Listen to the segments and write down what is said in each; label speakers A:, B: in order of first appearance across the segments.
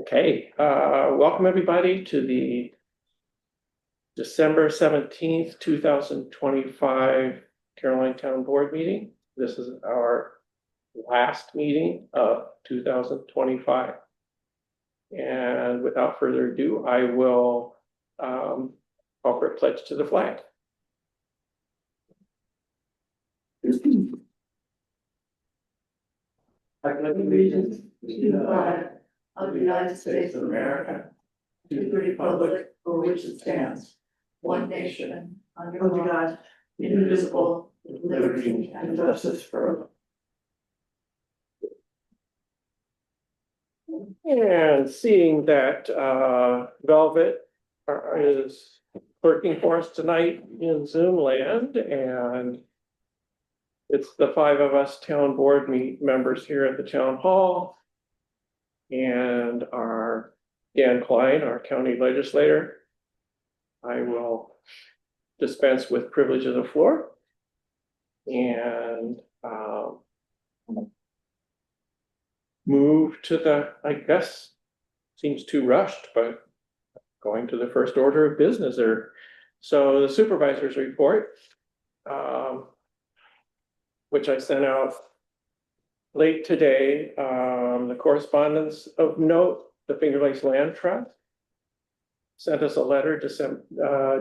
A: Okay, welcome everybody to the December 17th, 2025 Caroline Town Board meeting. This is our last meeting of 2025. And without further ado, I will offer a pledge to the flag.
B: I pledge allegiance to the flag of the United States of America, to the republic for which it stands, one nation, under God, indivisible, with liberty and justice for all.
A: And seeing that Velvet is working for us tonight in Zoom land, and it's the five of us town board members here at the town hall, and our Dan Klein, our county legislator. I will dispense with privilege of the floor and move to the, I guess, seems too rushed, but going to the first order of business. So the supervisor's report, which I sent out late today, the correspondence of note, the Finger Lakes Land Trust sent us a letter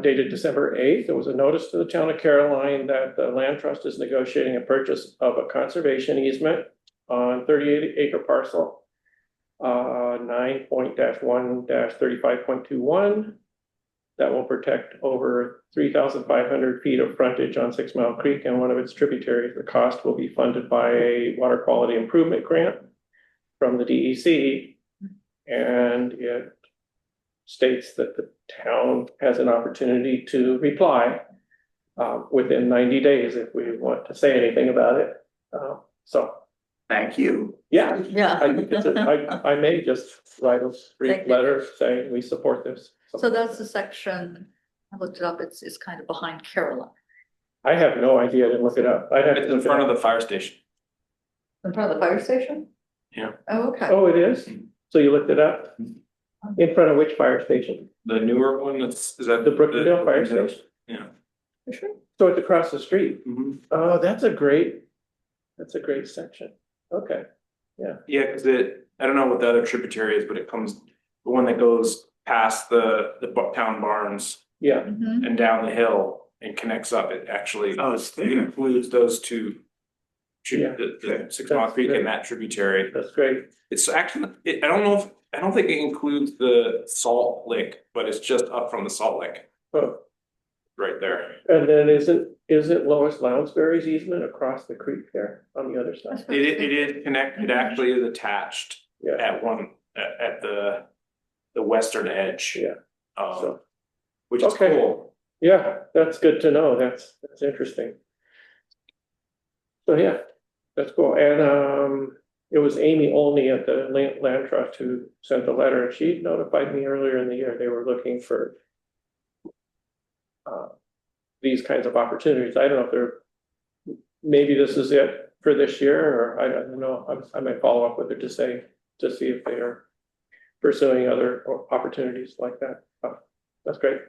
A: dated December 8th. There was a notice to the town of Caroline that the land trust is negotiating a purchase of a conservation easement on 38-acre parcel, 9.-1-35.21, that will protect over 3,500 feet of frontage on 6 Mile Creek and one of its tributaries. The cost will be funded by a water quality improvement grant from the DEC, and it states that the town has an opportunity to reply within 90 days if we want to say anything about it. So
C: Thank you.
A: yeah,
D: Yeah.
A: I think I may just write a brief letter saying we support this.
D: So that's the section, I looked it up, it's kind of behind Caroline.
A: I have no idea. I didn't look it up. I'd have to
C: It's in
A: look it
C: front
A: up.
C: of the fire station.
D: In front of the fire station?
C: Yeah.
D: Oh, okay.
A: Oh, it is? So you looked it up? In front of which fire station?
C: The newer one, is that?
A: The Brookendale Fire Station?
C: Yeah.
D: You sure?
A: So it's across the street.
C: Mhm.
A: Oh, that's a great section. Okay.
C: Yeah, cause I don't know what the other tributary is, but it comes, the one that goes past the town barns
A: Yeah,
D: Mhm.
C: and down the hill and connects up, it actually. It includes those two.
A: Yeah.
C: The 6 Mile Creek and that tributary.
A: that's great.
C: It's actually, I don't think it includes the Salt Lick, but it's just up from the Salt Lick,
A: Oh,
C: right there.
A: and then isn't Lois Lounsbury's easement across the creek there on the other side?
C: It is connected, it actually is attached
A: Yeah,
C: at the western edge.
A: yeah.
C: Um,
A: So,
C: which is
A: Okay.
C: cool.
A: yeah, that's good to know. That's interesting. So yeah, that's cool. And it was Amy Olney at the Land Trust who sent the letter. She notified me earlier in the year they were looking for these kinds of opportunities. I don't know if maybe this is it for this year, or I don't know. I might follow up with her to see if they are pursuing other opportunities like that. That's great.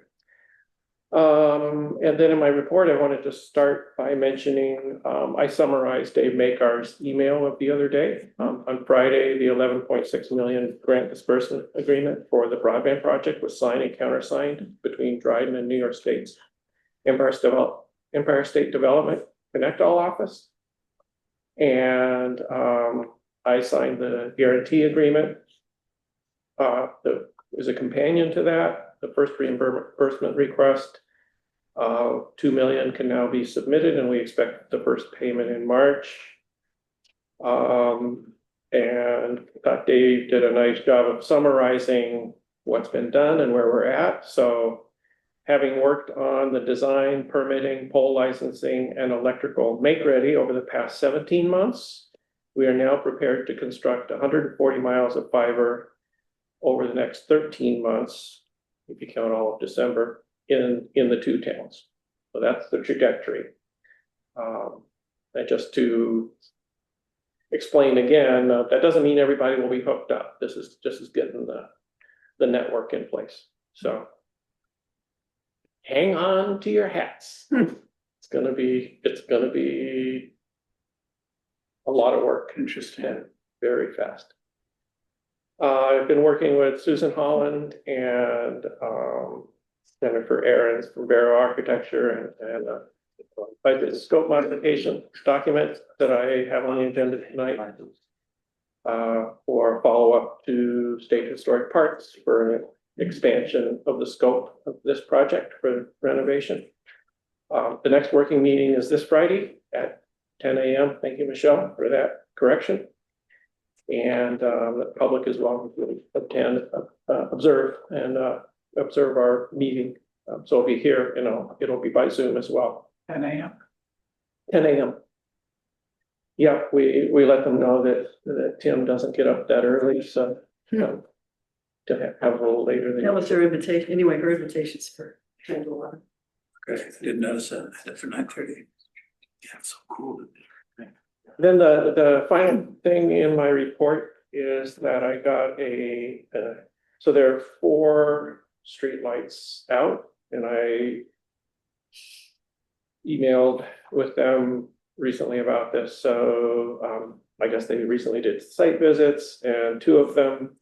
A: And then in my report, I wanted to start by mentioning, I summarized Dave Makar's email of the other day. On Friday, the 11.6 million grant disbursement agreement for the broadband project was signed and countersigned between Dryden and New York State's Empire State Development Connect All office. And I signed the guarantee agreement. There's a companion to that. The first reimbursement request, 2 million can now be submitted, and we expect the first payment in March. And I thought Dave did a nice job of summarizing what's been done and where we're at. So having worked on the design, permitting, pole licensing, and electrical make-ready over the past 17 months, we are now prepared to construct 140 miles of fiber over the next 13 months, if you count all of December, in the two towns. So that's the trajectory. And just to explain again, that doesn't mean everybody will be hooked up. This is just getting the network in place, so. Hang on to your hats. It's gonna be a lot of work.
C: Interesting.
A: And very fast. I've been working with Susan Holland and Jennifer Aarons from Barrow Architecture and I did a scope modification document that I have on the agenda tonight. For follow-up to State Historic Parks for an expansion of the scope of this project for renovation. The next working meeting is this Friday at 10 a.m. Thank you, Michelle, for that correction. And the public is welcome to attend, observe our meeting. So if you hear, it'll be by Zoom as well.
B: 10 a.m.
A: 10 a.m. Yeah, we let them know that Tim doesn't get up that early, so to have a little later than.
E: That was her invitation, anyway, her invitation's for 10 to 11.
B: Okay, I didn't notice that for 9:30. Yeah, it's so cool.
A: Then the final thing in my report is that I got so there are 4 streetlights out, and I emailed with them recently about this. So I guess they recently did site visits, and 2 of them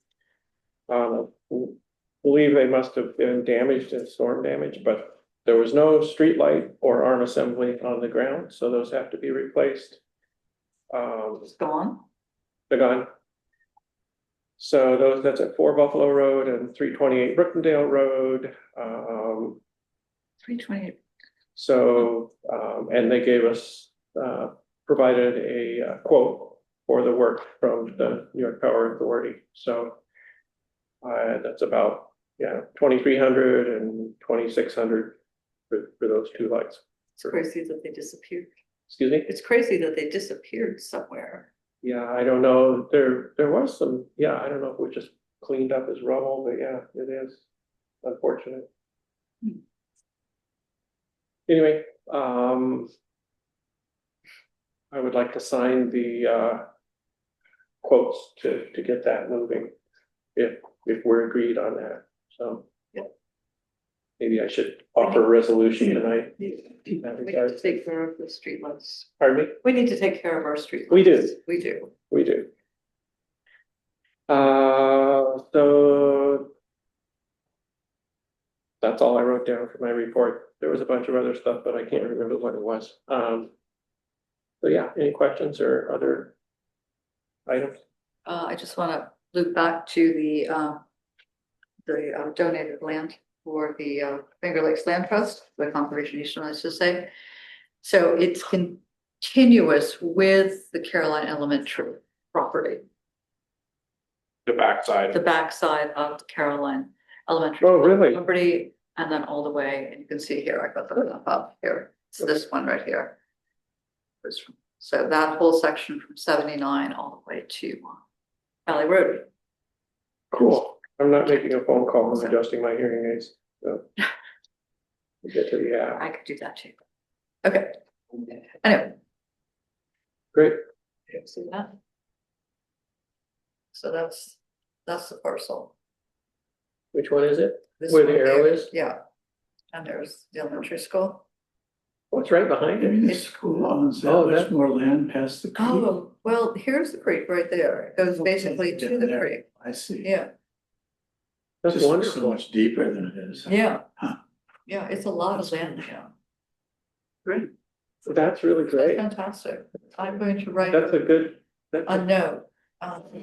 A: believe they must have been damaged in storm damage, but there was no street light or arm assembly on the ground, so those have to be replaced.
D: It's gone.
A: They're gone. So that's at 4 Buffalo Road and 328 Brookendale Road.
D: 328.
A: So and they gave us provided a quote for the work from the New York Power Authority. So that's about 2,300 and 2,600 for those 2 lights.
D: It's crazy that they disappeared.
A: Excuse me?
D: It's crazy that they disappeared somewhere.
A: Yeah, I don't know. There was some, I don't know if we just cleaned up as rubble, but yeah, it is unfortunate. Anyway, I would like to sign the quotes to get that moving, if we're agreed on that, so.
D: Yeah.
A: Maybe I should offer a resolution tonight.
D: We need to take care of the streetlights.
A: Pardon me?
D: We need to take care of our streetlights.
A: We do.
D: We do.
A: We do. So that's all I wrote down for my report. There was a bunch of other stuff, but I can't remember what it was. So yeah, any questions or other items?
D: I just want to loop back to the donated land for the Finger Lakes Land Trust, the Conservation Eastern, let's just say. So it's continuous with the Caroline Elementary property,
C: The backside.
D: the backside of the Caroline Elementary.
A: Oh, really?
D: Property, and then all the way, and you can see here, I got the map up here. It's this one right here. So that whole section from 79 all the way to Valley Road.
A: Cool. I'm not making a phone call, I'm adjusting my hearing aids, so. We'll get to the app.
D: I could do that too. Okay. Anyway,
A: Great.
D: see that? So that's the parcel.
A: Which one is it?
D: This
A: Where the
D: one
A: arrow
D: here,
A: is?
D: Yeah. And there's the elementary school.
A: What's right behind it?
B: The school owns that
A: Oh,
B: much more land past the creek.
D: Oh, well, here's the creek right there. It goes basically to the creek.
B: I see.
D: Yeah,
A: That's
B: Just so
A: wonderful.
B: much deeper than it is.
D: yeah.
B: Huh.
D: Yeah, it's a lot of
B: That's
D: land
B: cool.
D: now.
B: Great.
A: That's really
D: That's
A: great.
D: fantastic. I'm going to write
A: That's a good, that's,
D: a note,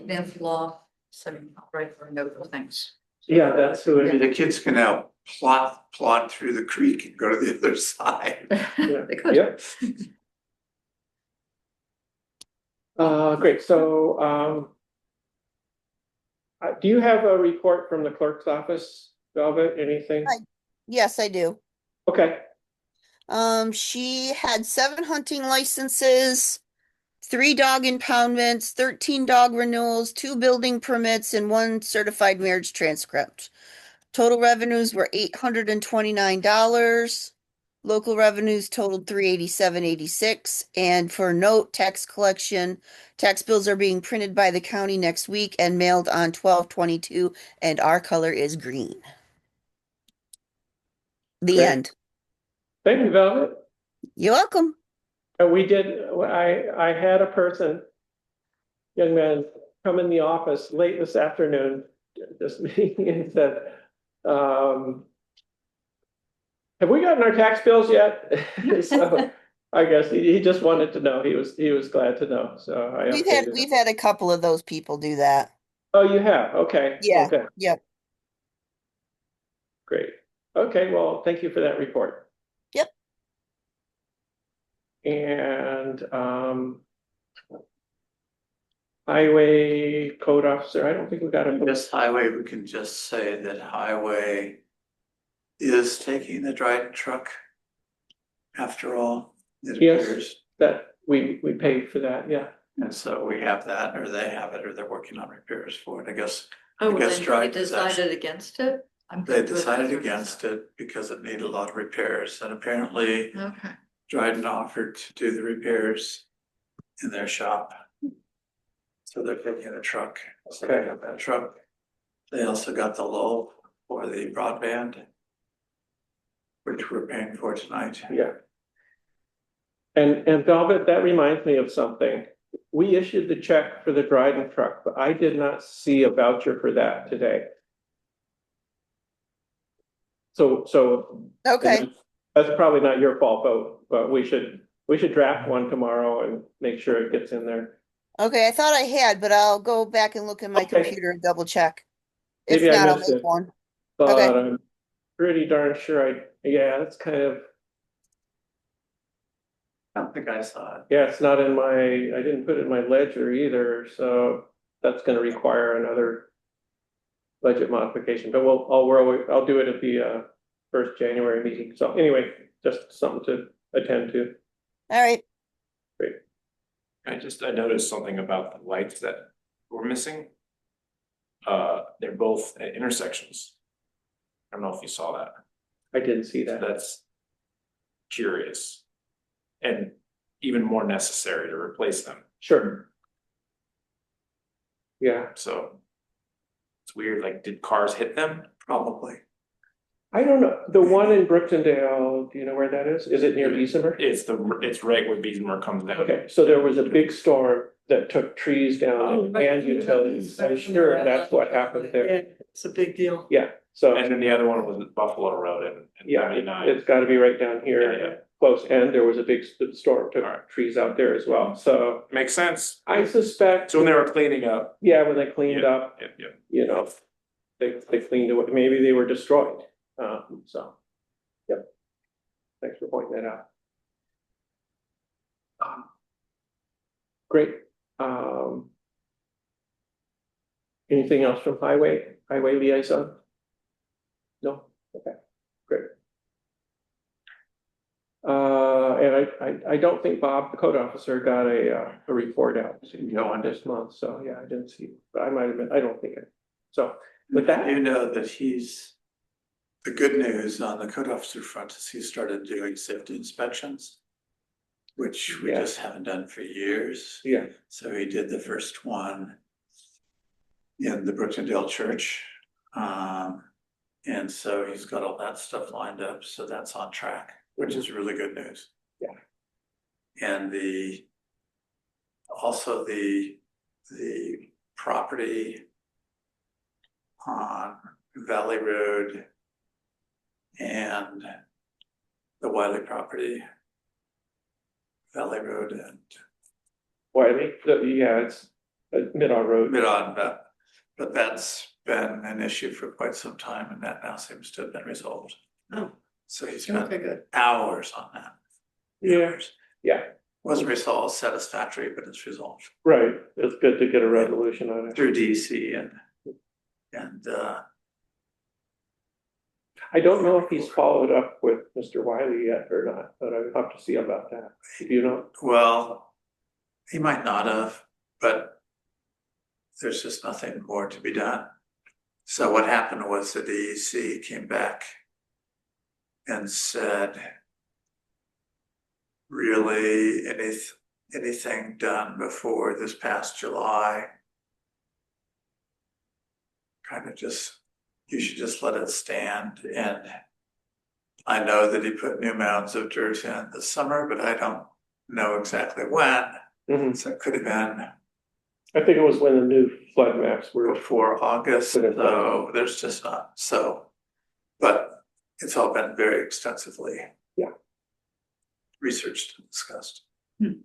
D: Nancy Law, sending, write her a note of things.
A: yeah, that's who it
B: Maybe
A: is.
B: the kids can now plot through the creek and go to the other side.
D: They could.
A: Yep. Great, so, do you have a report from the clerk's office, Velvet, anything?
F: Yes, I do.
A: Okay,
F: She had 7 hunting licenses, 3 dog impoundments, 13 dog renewals, 2 building permits, and 1 certified marriage transcript. Total revenues were $829. Local revenues totaled 387.86, and for note, tax collection, tax bills are being printed by the county next week and mailed on 12/22, and our color is green. The
A: Great.
F: end.
A: Thank you, Velvet.
F: You're welcome.
A: And we did, I had a person, young man, come in the office late this afternoon, this meeting, and said, have we gotten our tax bills yet? So I guess he just wanted to know. He was glad to know. So I updated him.
F: We've had a couple of those people do that.
A: Oh, you have? Okay.
F: Yeah.
A: Okay,
F: Yep.
A: great. Okay, well, thank you for that report.
F: Yep.
A: And highway code officer, I don't think we got a.
B: This highway, we can just say that highway is taking the Dryden truck. After all, it
A: Yes.
B: appears,
A: That we paid for that, yeah.
B: and so we have that, or they have it, or they're working on repairs for it, I guess.
D: Oh, well,
B: Because
D: then
B: Dryden
D: they
B: is
D: decided against it? I'm
B: They
D: good with
B: decided
D: it.
B: against it because it needed a lot of repairs, and apparently
D: Okay,
B: Dryden offered to do the repairs in their shop. So they're taking a truck, so they got that truck. They also got the lull for the broadband, which we're paying for tonight.
A: Yeah. And Velvet, that reminds me of something. We issued the check for the Dryden truck, but I did not see a voucher for that today. So.
F: Okay.
A: That's probably not your fault, but we should draft one tomorrow and make sure it gets in there.
F: Okay, I thought I had, but I'll go back and look in my
A: Okay.
F: computer and double check. If
A: Maybe I
F: not, I'll
A: missed
F: make
A: it.
F: one.
A: But
F: Okay.
A: I'm pretty darn sure yeah, that's kind of,
B: I don't think I saw it.
A: yeah, it's not in I didn't put it in my ledger either, so that's gonna require another budget modification, but I'll do it at the first January meeting. So anyway, just something to attend to.
F: All right.
C: I noticed something about the lights that were missing. They're both at intersections. I don't know if you saw that.
A: I didn't see that.
C: That's curious. And even more necessary to replace them,
A: Sure. Yeah,
C: so. It's weird, like, did cars hit them?
B: Probably.
A: I don't know. The one in Brooktondale, do you know where that is? Is it near December?
C: It's right where Beesmer comes down.
A: Okay, so there was a big storm that took trees down and utilities. I'm sure that's what happened there.
E: Yeah, it's a big deal.
A: Yeah, so,
C: And then the other one was at Buffalo Road and
A: yeah,
C: 79.
A: it's gotta be right down
C: Yeah,
A: here,
C: yeah.
A: close, and there was a big storm, took
C: Alright.
A: trees out there as well, so
C: Makes sense.
A: I suspect.
C: So when they were cleaning up.
A: Yeah, when they cleaned up,
C: Yeah.
A: you know, they cleaned it, maybe they were destroyed, so. Yep. Thanks for pointing that out. Great, anything else from highway liaison? No, okay, great. And I don't think Bob, the code officer, got a report out on this month, so yeah, I didn't see, but I might have been, I don't think it. So with that,
B: You know that the good news on the code officer front is he started doing safety inspections. Which we
A: Yeah.
B: just haven't done for years.
A: yeah,
B: So he did the first one in the Brooktondale Church. And so he's got all that stuff lined up, so that's on track, which is really good news.
A: Yeah.
B: And also the property on Valley Road and the Wiley property. Valley Road and
A: Wiley, yeah, it's Mid-On Road.
B: Mid-On, but that's been an issue for quite some time, and that now seems to have been resolved.
E: Oh,
B: So he's
E: okay,
B: spent
E: good.
B: hours on that.
A: Yeah,
B: Hours.
A: yeah,
B: Wasn't resolved satisfactory, but it's resolved
A: right, it's good to get a resolution on it.
B: through DC and
A: I don't know if he's followed up with Mr. Wiley yet or not, but I'll have to see about that, you know?
B: well, he might not have, but there's just nothing more to be done. So what happened was the DEC came back and said, really anything done before this past July. Kind of just, you should just let it stand. And I know that he put new mounds of dirt in this summer, but I don't know exactly when.
A: Mhm.
B: So it could have been
A: I think it was when the new flood maps were.
B: before August, so there's just not, so. But it's all been very extensively.
A: Yeah.
B: Researched and discussed.
A: Great.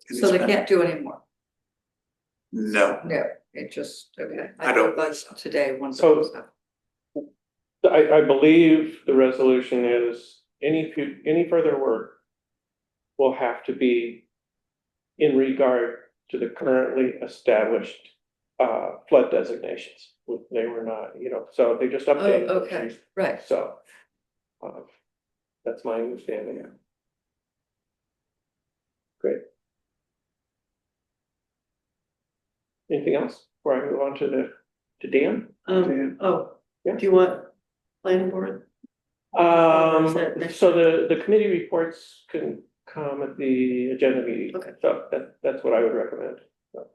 D: So they can't do anymore?
B: No,
D: No, it just, okay.
B: I don't
D: thought
B: think so.
D: today, once it
A: So-
D: was up.
A: I believe the resolution is any further work will have to be in regard to the currently established flood designations. They were not, so they just updated.
D: Oh, okay, right.
A: So that's my understanding. Great. Anything else before I move on to Dan? Yeah.
E: Do you want planning board?
A: So the committee reports can come at the agenda meeting.
E: Okay.
A: So that's what I would recommend. So,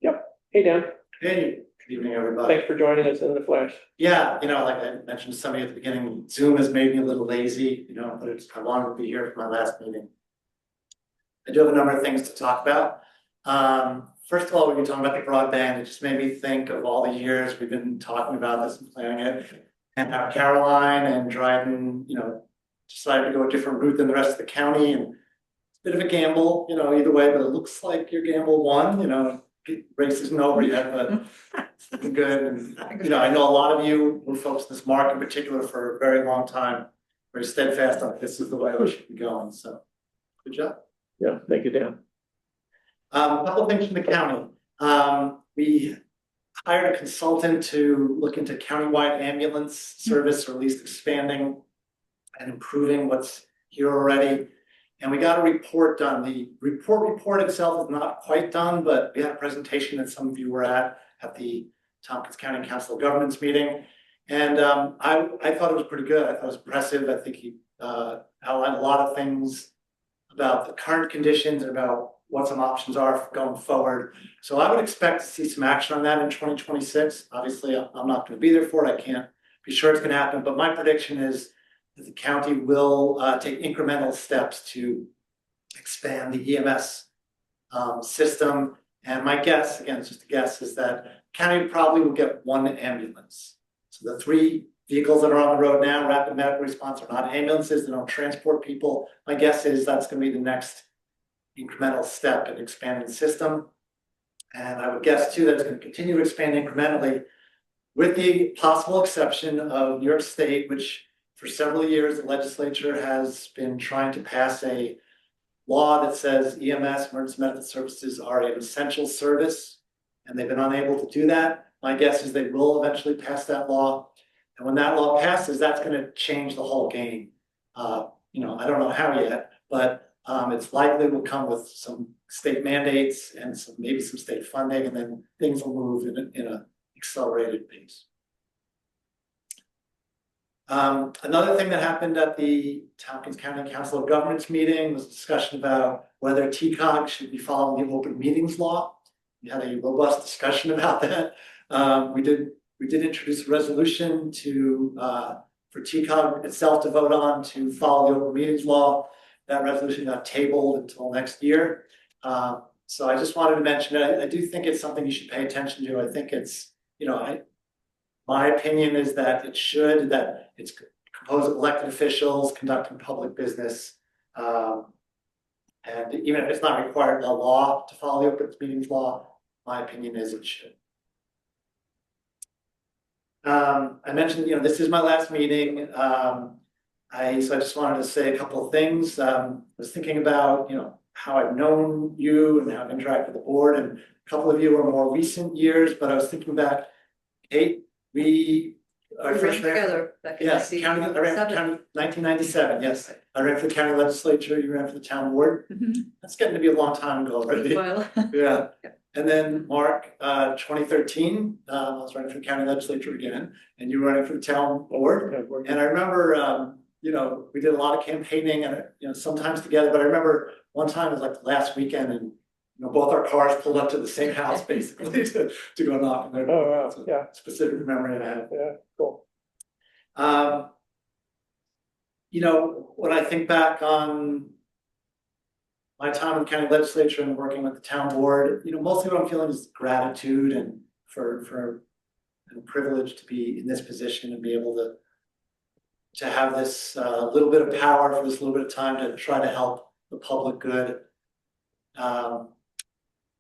A: yep. Hey, Dan,
G: Hey, good evening, everybody.
A: thanks for joining us in the flesh.
G: Yeah, like I mentioned to somebody at the beginning, Zoom has made me a little lazy, but I wanted to be here for my last meeting. I do have a number of things to talk about. First of all, when you're talking about the broadband, it just made me think of all the years we've been talking about this and planning it. And how Caroline and Dryden, decided to go a different route than the rest of the county, and it's a bit of a gamble, either way, but it looks like your gamble won, race isn't over yet, but it's good. And, I know a lot of you were folks in this market in particular for a very long time, very steadfast on this is the way we should be going, so good job.
A: Yeah, thank you, Dan.
G: A couple of things from the county. We hired a consultant to look into countywide ambulance service, or at least expanding and improving what's here already. And we got a report done. The report itself is not quite done, but we had a presentation that some of you were at the Tompkins County Council of Governments meeting. And I thought it was pretty good. I thought it was impressive. I think he outlined a lot of things about the current conditions and about what some options are for going forward. So I would expect to see some action on that in 2026. Obviously, I'm not going to be there for it. I can't be sure it's going to happen, but my prediction is that the county will take incremental steps to expand the EMS system. And my guess, again, it's just a guess, is that county probably will get one ambulance. So the 3 vehicles that are on the road now, rapid medical response, are not ambulances. They don't transport people. My guess is that's going to be the next incremental step in expanding the system. And I would guess too that it's going to continue to expand incrementally, with the possible exception of New York State, which for several years the legislature has been trying to pass a law that says EMS, emergency medical services, are an essential service, and they've been unable to do that. My guess is they will eventually pass that law. And when that law passes, that's going to change the whole game. I don't know how yet, but it's likely will come with some state mandates and maybe some state funding, and then things will move in a accelerated pace. Another thing that happened at the Tompkins County Council of Governments meeting was a discussion about whether TCOG should be following the open meetings law. We had a robust discussion about that. We did introduce a resolution for TCOG itself to vote on to follow the open meetings law. That resolution got tabled until next year. So I just wanted to mention it. I do think it's something you should pay attention to. I think it's, my opinion is that it's composed of elected officials conducting public business. And even if it's not required by law to follow the open meetings law, my opinion is it should. I mentioned, this is my last meeting. So I just wanted to say a couple of things. I was thinking about, how I've known you and how I've interacted with the board, and a couple of you are more recent years, but I was thinking back, Kate, we
D: We ran together back in
G: Yes, I ran for
D: 1997.
G: county, 1997, yes. I ran for the county legislature, you ran for the town board.
D: Mhm.
G: That's getting to be a long time ago already.
D: Well,
G: Yeah. And then Mark, 2013, I was running for the county legislature again, and you were running for the town board. And I remember you know, we did a lot of campaigning and, you know, sometimes together, but I remember one time it was like the last weekend and, you know, both our cars pulled up to the same house basically to go knock on their door.
A: Oh, wow,
G: It's a
A: yeah.
G: Specific memory I have.
A: Yeah, cool.
G: You know, when I think back on my time in the county legislature and working with the town board, you know, mostly what I'm feeling is gratitude and for and privilege to be in this position and be able to have this little bit of power for this little bit of time to try to help the public good.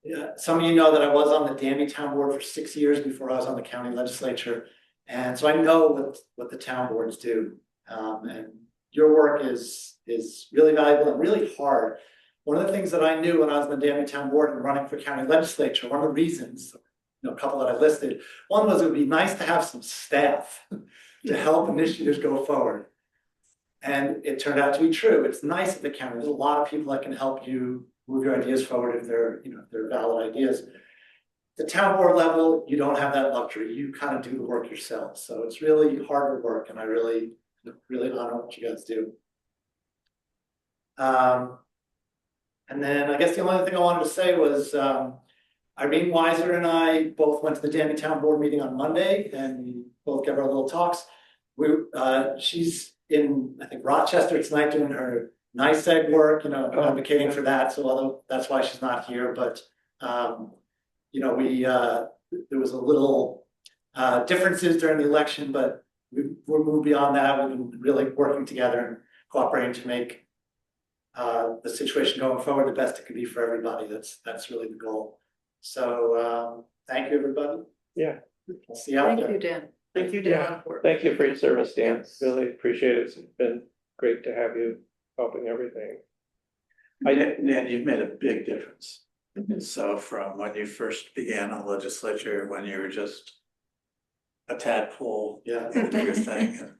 G: Yeah, some of you know that I was on the Danby Town Board for 6 years before I was on the county legislature. And so I know what the town boards do. And your work is really valuable and really hard. One of the things that I knew when I was on the Danby Town Board and running for county legislature, one of the reasons, you know, a couple that I listed, one was it would be nice to have some staff to help initiatives go forward. And it turned out to be true. It's nice at the county. There's a lot of people that can help you move your ideas forward if they're, you know, if they're valid ideas. The town board level, you don't have that luxury. You kind of do the work yourself. So it's really harder work, and I really honor what you guys do. And then I guess the only other thing I wanted to say was Irene Weiser and I both went to the Danby Town Board meeting on Monday, and we both gave our little talks. She's in, I think, Rochester tonight doing her NICEAG work, you know, advocating for that. So although that's why she's not here, but you know, there was a little differences during the election, but we're moved beyond that. We've been really working together and cooperating to make the situation going forward the best it could be for everybody. That's really the goal. So thank you, everybody.
A: Yeah.
G: I'll see you out
D: Thank
G: there.
D: you, Dan.
E: Thank you,
A: Yeah.
E: Dan.
A: Thank you for your service, Dan. Really appreciate it. It's been great to have you helping everything.
H: Dan, you've made a big difference. So from when you first began on legislature, when you were just a tadpole,
G: Yeah.
H: in the biggest thing. And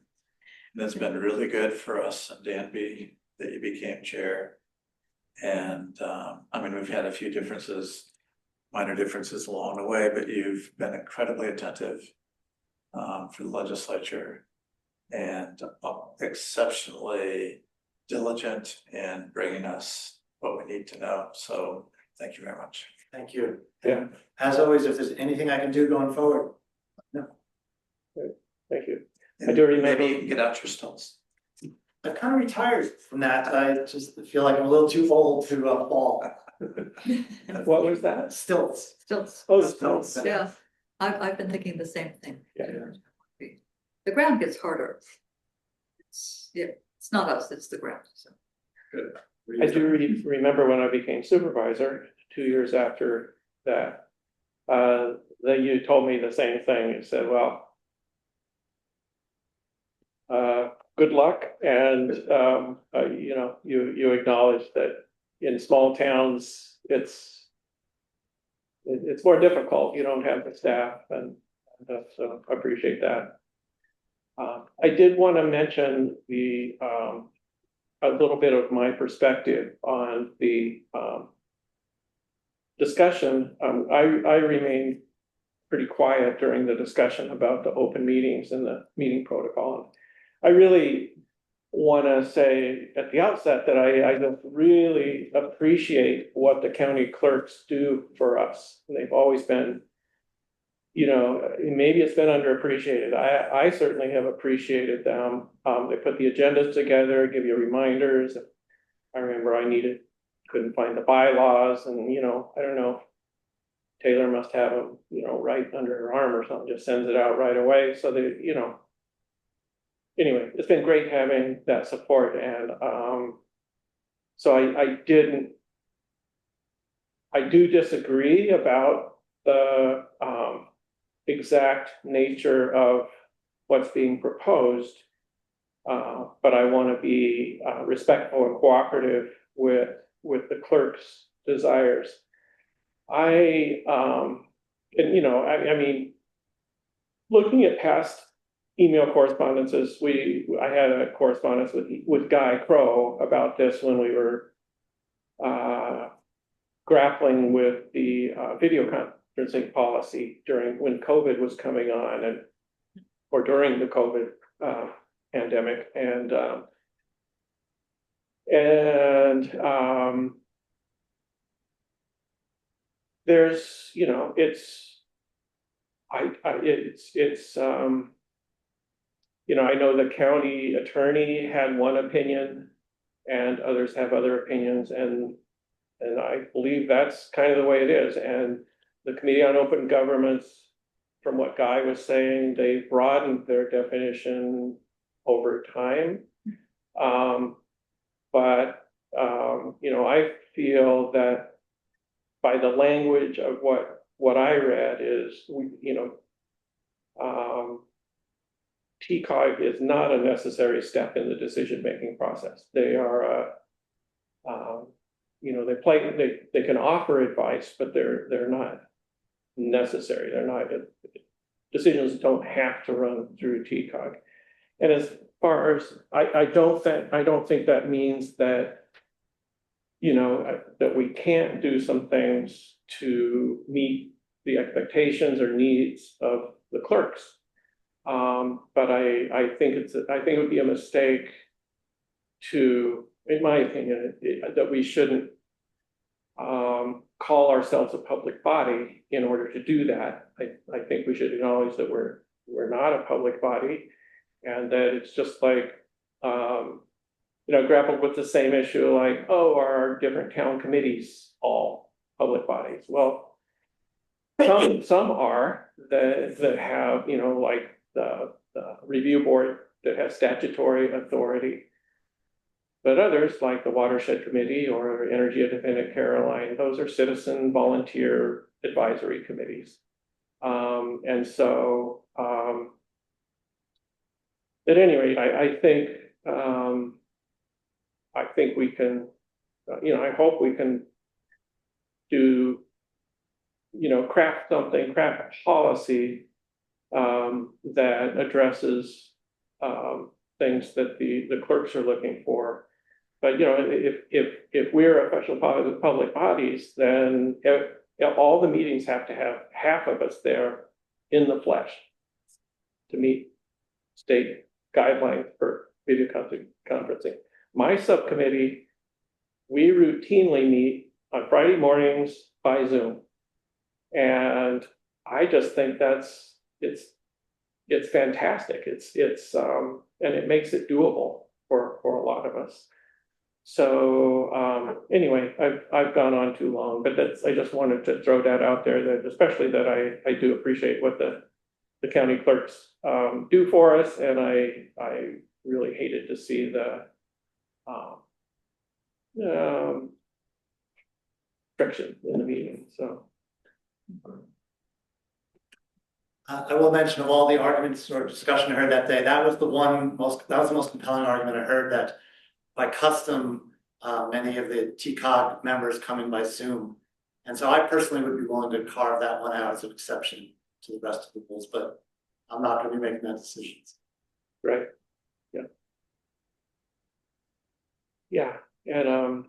H: it's been really good for us and Danby that you became chair. And I mean, we've had a few differences, minor differences along the way, but you've been incredibly attentive for the legislature and exceptionally diligent in bringing us what we need to know. So thank you very much.
G: Thank you.
A: Yeah.
G: As always, if there's anything I can do going forward.
A: Thank you. I do remember-
H: Maybe you can get out your stilts.
G: I've kind of retired from that. I just feel like I'm a little too old to fall.
A: What was that?
G: Stilts.
D: Stilts.
A: Oh,
G: Stilts.
D: Yeah, I've been thinking the same thing.
A: Yeah.
D: The ground gets harder. It's not us, it's the ground, so.
A: I do remember when I became supervisor 2 years after that, that you told me the same thing. You said, well, good luck. And, you know, you acknowledge that in small towns, it's more difficult. You don't have the staff and so I appreciate that. I did want to mention a little bit of my perspective on the discussion. I remained pretty quiet during the discussion about the open meetings and the meeting protocol. I really want to say at the outset that I just really appreciate what the county clerks do for us. They've always been, you know, maybe it's been underappreciated. I certainly have appreciated them. They put the agendas together, give you reminders. I remember couldn't find the bylaws, and, you know, I don't know, Taylor must have them, you know, right under her arm or something, just sends it out right away. So they, you know, anyway, it's been great having that support. And so I do disagree about the exact nature of what's being proposed, but I want to be respectful and cooperative with the clerk's desires. And you know, I mean, looking at past email correspondences, I had a correspondence with Guy Crow about this when we were grappling with the video conferencing policy when COVID was coming on, or during the COVID pandemic and there's, you know, you know, I know the county attorney had one opinion and others have other opinions, and I believe that's kind of the way it is. And the Committee on Open Governments, from what Guy was saying, they broadened their definition over time. But you know, I feel that by the language of what I read is, you know, TCOG is not a necessary step in the decision-making process. They are, you know, they can offer advice, but they're not necessary. They're not, decisions don't have to run through TCOG. And as far as, I don't think that means that, you know, that we can't do some things to meet the expectations or needs of the clerks. But I think it would be a mistake to, in my opinion, that we shouldn't call ourselves a public body in order to do that. I think we should acknowledge that we're not a public body, and that it's just like, you know, grappled with the same issue, like, oh, are our different town committees all public bodies? Well, some are that have, you know, like the review board that has statutory authority. But others, like the Watershed Committee or Energy of Defendant Caroline, those are citizen volunteer advisory committees. And so, at any rate, I think we can, you know, I hope we can do, you know, craft a policy that addresses things that the clerks are looking for. But, you know, if we're official public bodies, then all the meetings have to have half of us there in the flesh to meet state guidelines for video conferencing. My subcommittee, we routinely meet on Friday mornings by Zoom. And I just think it's fantastic. And it makes it doable for a lot of us. So anyway, I've gone on too long, but I just wanted to throw that out there, that especially that I do appreciate what the county clerks do for us, and I really hated to see the friction in the meeting. So
G: I will mention, of all the arguments or discussion I heard that day, that was the most compelling argument I heard, that by custom, many of the TCOG members coming by Zoom. And so I personally would be willing to carve that one out as an exception to the rest of the rules, but I'm not going to be making that decision.
A: right, yeah, yeah, and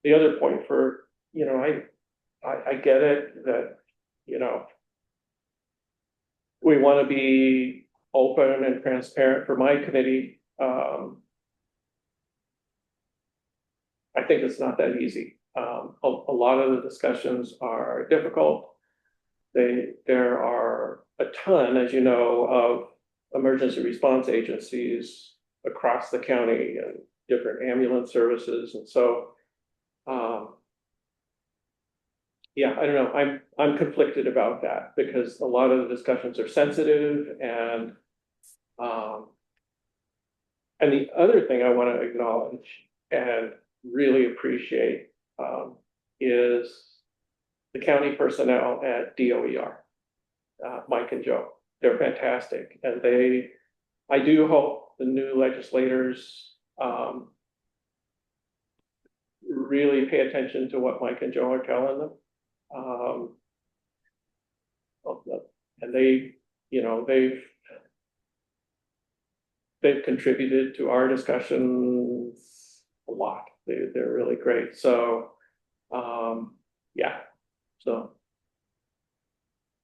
A: the other point for, you know, I get it that, you know, we want to be open and transparent. For my committee, I think it's not that easy. A lot of the discussions are difficult. There are a ton, as you know, of emergency response agencies across the county and different ambulance services, and so yeah, I don't know. I'm conflicted about that, because a lot of the discussions are sensitive, and the other thing I want to acknowledge and really appreciate is the county personnel at DOER, Mike and Joe. They're fantastic, and I do hope the new legislators really pay attention to what Mike and Joe are telling them. And they, you know, they've contributed to our discussions a lot. They're really great. So, yeah. So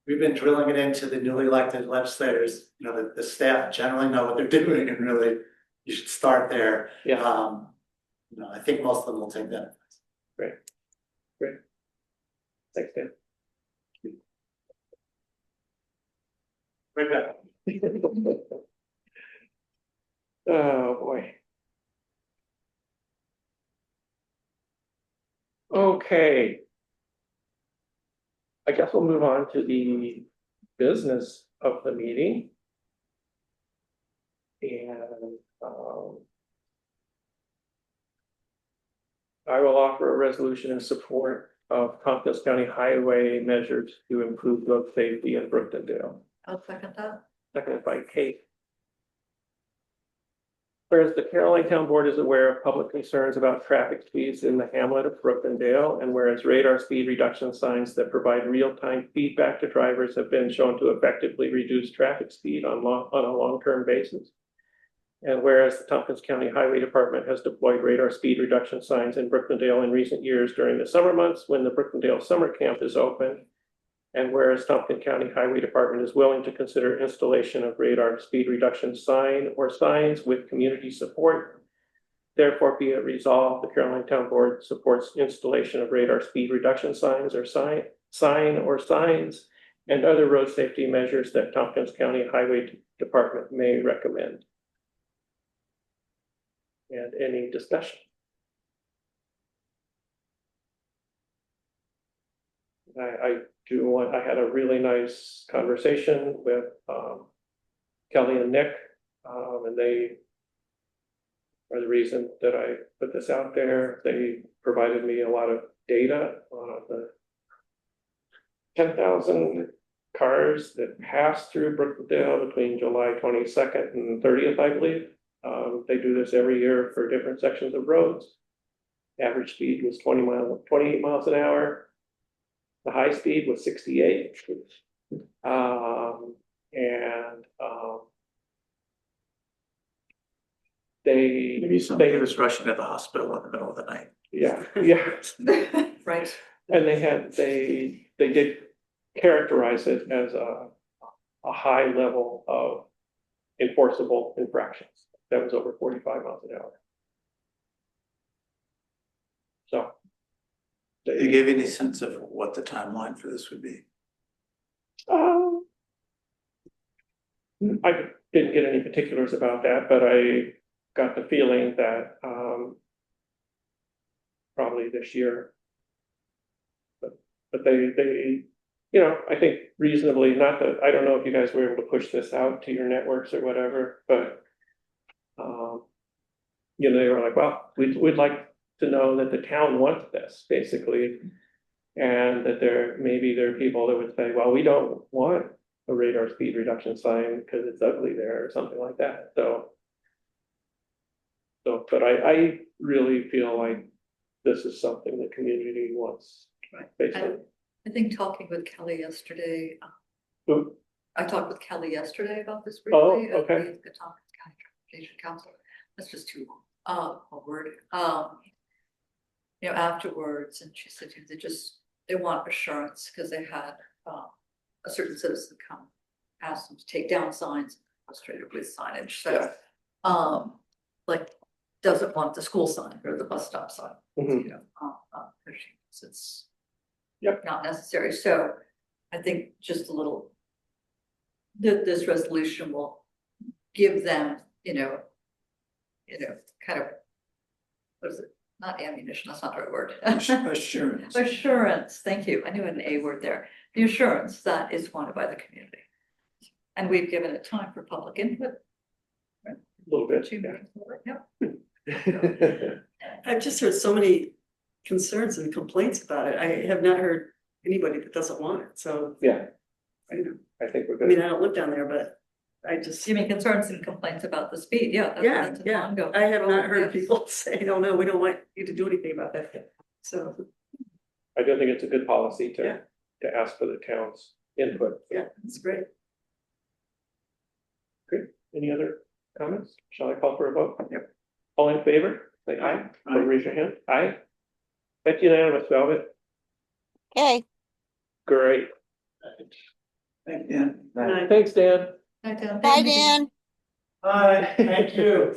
G: we've been drilling it into the newly elected legislators, you know, the staff generally know what they're doing and really, you should start there.
A: Yeah.
G: You know, I think most of them will take that.
A: Thanks, Dan.
G: Right back.
A: Oh, boy. Okay. I guess we'll move on to the business of the meeting. And, I will offer a resolution in support of Tompkins County Highway measures to improve road safety in Brookendale.
D: I'll second that.
A: Seconded by Kate. Whereas the Caroline Town Board is aware of public concerns about traffic speeds in the hamlet of Brookendale, and whereas radar speed reduction signs that provide real-time feedback to drivers have been shown to effectively reduce traffic speed on a long-term basis. And whereas the Tompkins County Highway Department has deployed radar speed reduction signs in Brookendale in recent years during the summer months when the Brookendale Summer Camp is open. And whereas Tompkins County Highway Department is willing to consider installation of radar speed reduction sign or signs with community support. Therefore, be it resolved, the Caroline Town Board supports installation of radar speed reduction signs or sign or signs and other road safety measures that Tompkins County Highway Department may recommend. And any discussion? I had a really nice conversation with Kelly and Nick, and they are the reason that I put this out there. They provided me a lot of data on the 10,000 cars that pass through Brookendale between July 22nd and 30th, I believe. They do this every year for different sections of roads. Average speed was 28 miles an hour. The high speed was 68.
H: Maybe somebody was rushing to the hospital in the middle of the night.
A: Yeah.
D: Right.
A: And they did characterize it as a high level of enforceable infractions. That was over 45 miles an hour. So.
H: Did you give any sense of what the timeline for this would be?
A: I didn't get any particulars about that, but I got the feeling that probably this year. But they, you know, I think reasonably, not that, I don't know if you guys were able to push this out to your networks or whatever, but you know, they were like, well, we'd like to know that the town wants this, basically. And that maybe there are people that would say, well, we don't want a radar speed reduction sign because it's ugly there or something like that. So, but I really feel like this is something the community wants.
D: Right.
A: Basically.
D: I think talking with Kelly yesterday,
A: Who?
D: I talked with Kelly yesterday about this
A: Oh,
D: briefly.
A: okay.
D: The Tompkins County Transportation Council. That's just too long, a word. You know, afterwards, and she said they want assurance because they had a certain citizen come ask them to take down signs, frustrated with signage. So, like, doesn't want the school sign or the bus stop sign.
A: Mhm.
D: You know, it's
A: Yep.
D: not necessary. So, I think just a little. This resolution will give them, you know, kind of, what is it? Not ammunition, that's not the right word.
H: Assurance.
D: Assurance, thank you. I knew an A word there. The assurance that is wanted by the community. And we've given it time for public input.
A: A little bit.
D: 2 meetings, yep.
A: Yeah.
E: I've just heard so many concerns and complaints about it. I have not heard anybody that doesn't want it, so.
A: Yeah,
E: I know.
A: I think we're
E: I mean,
A: good.
E: I don't live down there, but I just,
D: You mean concerns and complaints about the speed? Yeah. That's an
E: yeah,
D: ongoing
E: I have not heard
D: yes.
E: people say, no, we don't want you to do anything about that. So,
A: I do think it's a good policy
E: Yeah.
A: to ask for the town's input.
E: yeah, it's great.
A: Any other comments? Shall I call for a vote?
H: Yep.
A: All in favor? Say aye.
H: Aye.
A: Raise your hand. Aye. That's unanimous, Velvet.
F: Okay,
A: Great.
H: Thank you.
E: Night.
A: Thanks, Dan.
F: Bye, Dan.
G: Hi, thank you.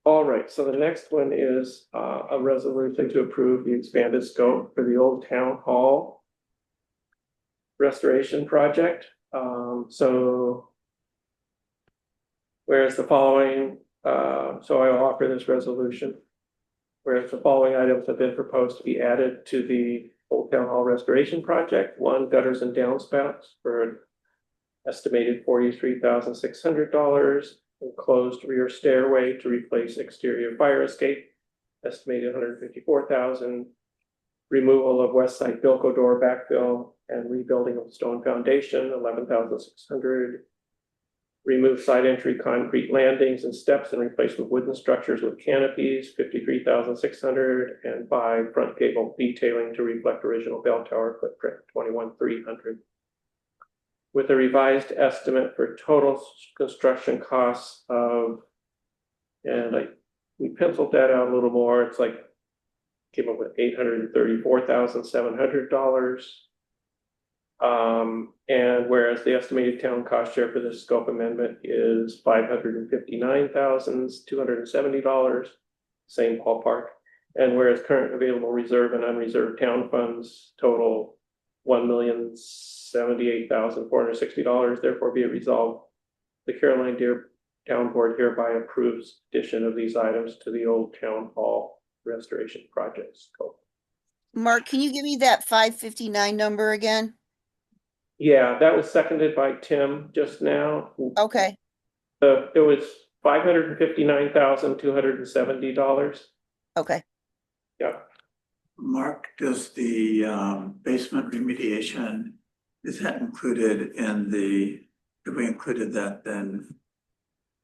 A: All right, so the next one is a resolution to approve the expanded scope for the old town hall restoration project. So whereas the following, so I will offer this resolution. Whereas the following items have been proposed to be added to the Old Town Hall restoration project. One, gutters and downspouts for an estimated $43,600. Enclosed rear stairway to replace exterior fire escape, estimated $154,000. Removal of west side Bilko door backfill and rebuilding of stone foundation, $11,600. Remove side entry concrete landings and steps and replace with wooden structures with canopies, $53,600, and buy front gable detailing to reflect original bell tower footprint, $21,300. With a revised estimate for total construction costs of, and we penciled that out a little more, it's like, came up with $834,700. And whereas the estimated town cost share for this scope amendment is $559,270, same ballpark. And whereas current available reserve and unreserved town funds total $1,078,460, therefore be it resolved, the Caroline Deer Town Board hereby approves addition of these items to the old town hall restoration project scope.
F: Mark, can you give me that 559 number again?
A: Yeah, that was seconded by Tim just now.
F: Okay,
A: It was $559,270.
F: okay.
A: Yeah.
H: Mark, does the basement remediation, is that included in the, have we included that then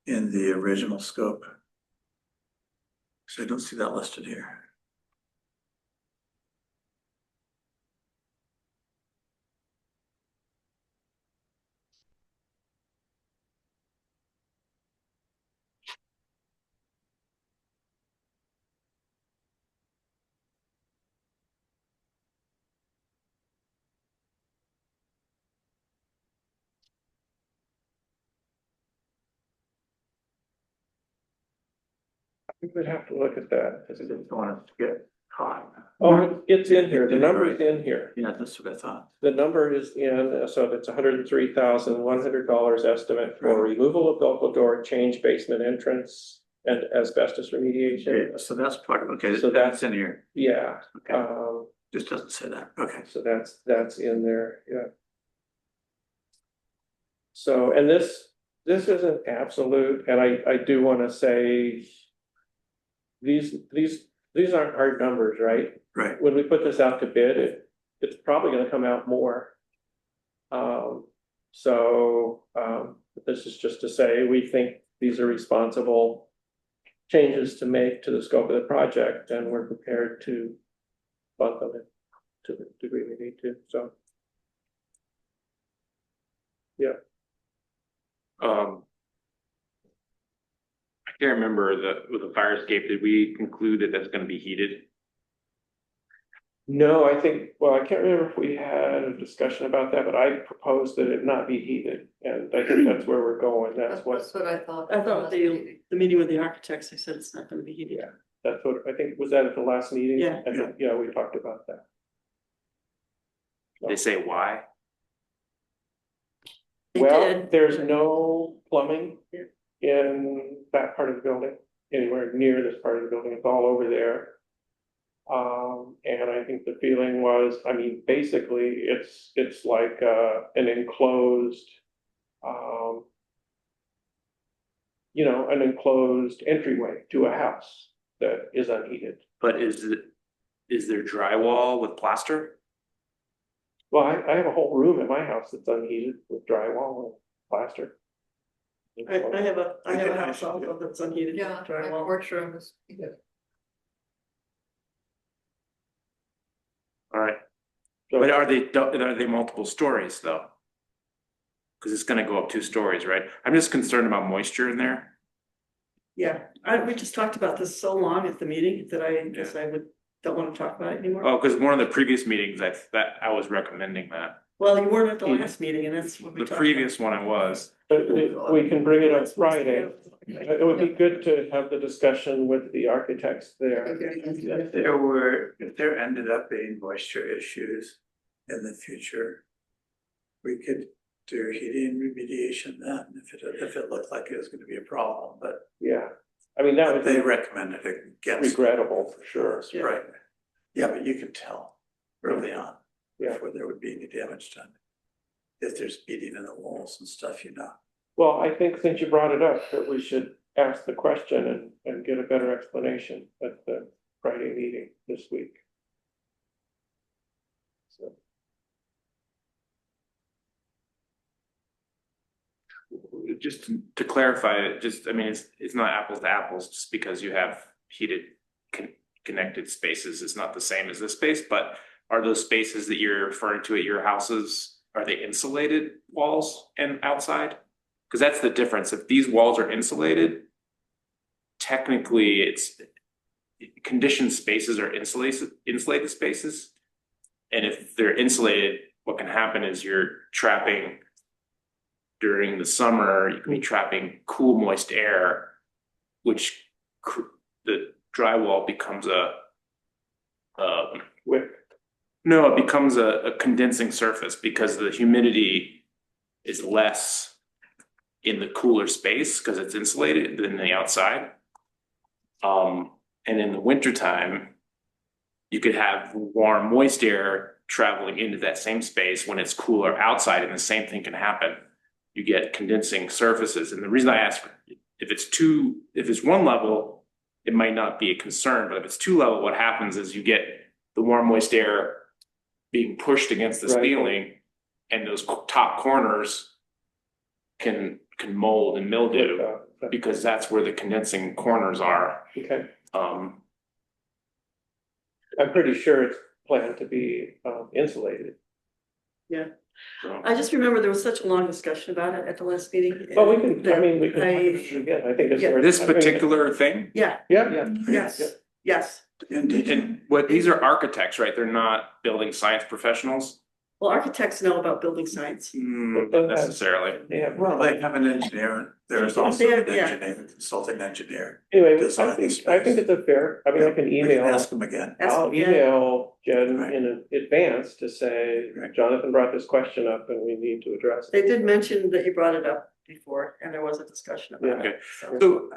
H: in the original scope? So I don't see that listed here.
A: We would have to look at that.
H: Because I didn't want us to get caught.
A: Oh, it's in here. The number is in here.
H: Yeah, that's what I thought.
A: The number is in, so that's $103,100 estimate for removal of Bilko door, change basement entrance and asbestos remediation.
H: Okay, so that's part of, okay,
A: So
H: that's in here.
A: Yeah,
H: Okay, just doesn't say that. Okay.
A: so that's in there, yeah. So, and this isn't absolute, and I do want to say these aren't hard numbers, right?
H: Right.
A: When we put this out to bid, it's probably going to come out more. This is just to say, we think these are responsible changes to make to the scope of the project, and we're prepared to fund them to the degree we need to, so. Yeah.
C: I can't remember with the fire escape, did we conclude that that's gonna be heated?
A: No, I think, well, I can't remember if we had a discussion about that, but I proposed that it not be heated, and I think that's where we're going, that's what
D: I thought.
E: I thought the meeting with the architects, they said it's not gonna be heated.
A: Yeah. That's what, I think, was that at the last meeting?
E: Yeah.
A: I think, yeah, we talked about that.
C: They say why?
E: They
A: Well,
E: did.
A: there's no plumbing in that part of the building, anywhere near this part of the building, it's all over there. And I think the feeling was, I mean, basically, it's like, an enclosed, an enclosed entryway to a house that is unheated.
C: But is there drywall with plaster?
A: Well, I have a whole room in my house that's unheated with drywall and plaster.
E: I have a house also that's unheated.
D: Yeah, my
E: drywall.
D: porch room is.
C: Alright,
A: So-
C: but are they multiple stories though? Cause it's gonna go up 2 stories, right? I'm just concerned about moisture in there.
E: Yeah, we just talked about this so long at the meeting that I guess I would don't want to talk about it anymore?
C: Oh, because one of the previous meetings, I was recommending that.
E: Well, you weren't at the last meeting and that's what we
C: The
E: talked
C: previous one I was.
A: But we can bring it on Friday. It would be good to have the discussion with the architects there.
H: If there ended up being moisture issues in the future, we could do heating remediation then, if it looked like it was gonna be a problem, but
A: Yeah, I mean, that would
H: they
A: be
H: recommended against.
A: regrettable for sure.
E: Yeah.
H: Right, yeah, but you could tell early on.
A: Yeah.
H: Before there would be any damage done. If there's beating in the walls and stuff, you know.
A: Well, I think since you brought it up, that we should ask the question and get a better explanation at the Friday meeting this week. So.
C: Just to clarify, I mean, it's not apples to apples, just because you have heated connected spaces is not the same as this space, but are those spaces that you're referring to at your houses, are they insulated walls and outside? Because that's the difference. If these walls are insulated, technically it's conditioned spaces are insulated spaces. And if they're insulated, what can happen is you're trapping during the summer, you can be trapping cool, moist air, which the drywall becomes it becomes a condensing surface because the humidity is less in the cooler space because it's insulated than the outside. And in the wintertime, you could have warm, moist air traveling into that same space when it's cooler outside, and the same thing can happen. You get condensing surfaces. And the reason I ask, if it's one level, it might not be a concern, but if it's two level, what happens is you get the warm, moist air being pushed against the ceiling, and those top corners can mold and mildew because that's where the condensing corners are.
A: Okay. I'm pretty sure it's planned to be insulated.
E: Yeah,
C: So,
E: I just remember there was such a long discussion about it at the last meeting.
A: But we can, I mean, we can,
E: I-
A: again, I think it's.
E: Yeah.
C: this particular thing,
E: Yeah,
A: Yeah,
E: yes.
C: and what these are architects, right? They're not building science professionals.
E: Well, architects know about building science.
C: Not necessarily.
A: yeah.
H: Well, they have an engineer, there's
E: Yeah,
H: also an
E: yeah.
H: engineer, consulting engineer.
A: Anyway,
H: Design
A: I think
H: space.
A: it's a fair, I mean, I can
H: We
A: email.
H: ask them again.
A: I'll
E: Yeah.
A: email Jen
H: Right.
A: in advance to say,
H: Right.
A: Jonathan brought this question up and we need to address it.
E: They did mention that you brought it up before and there was a discussion about
C: Okay.
E: it. So-
C: So,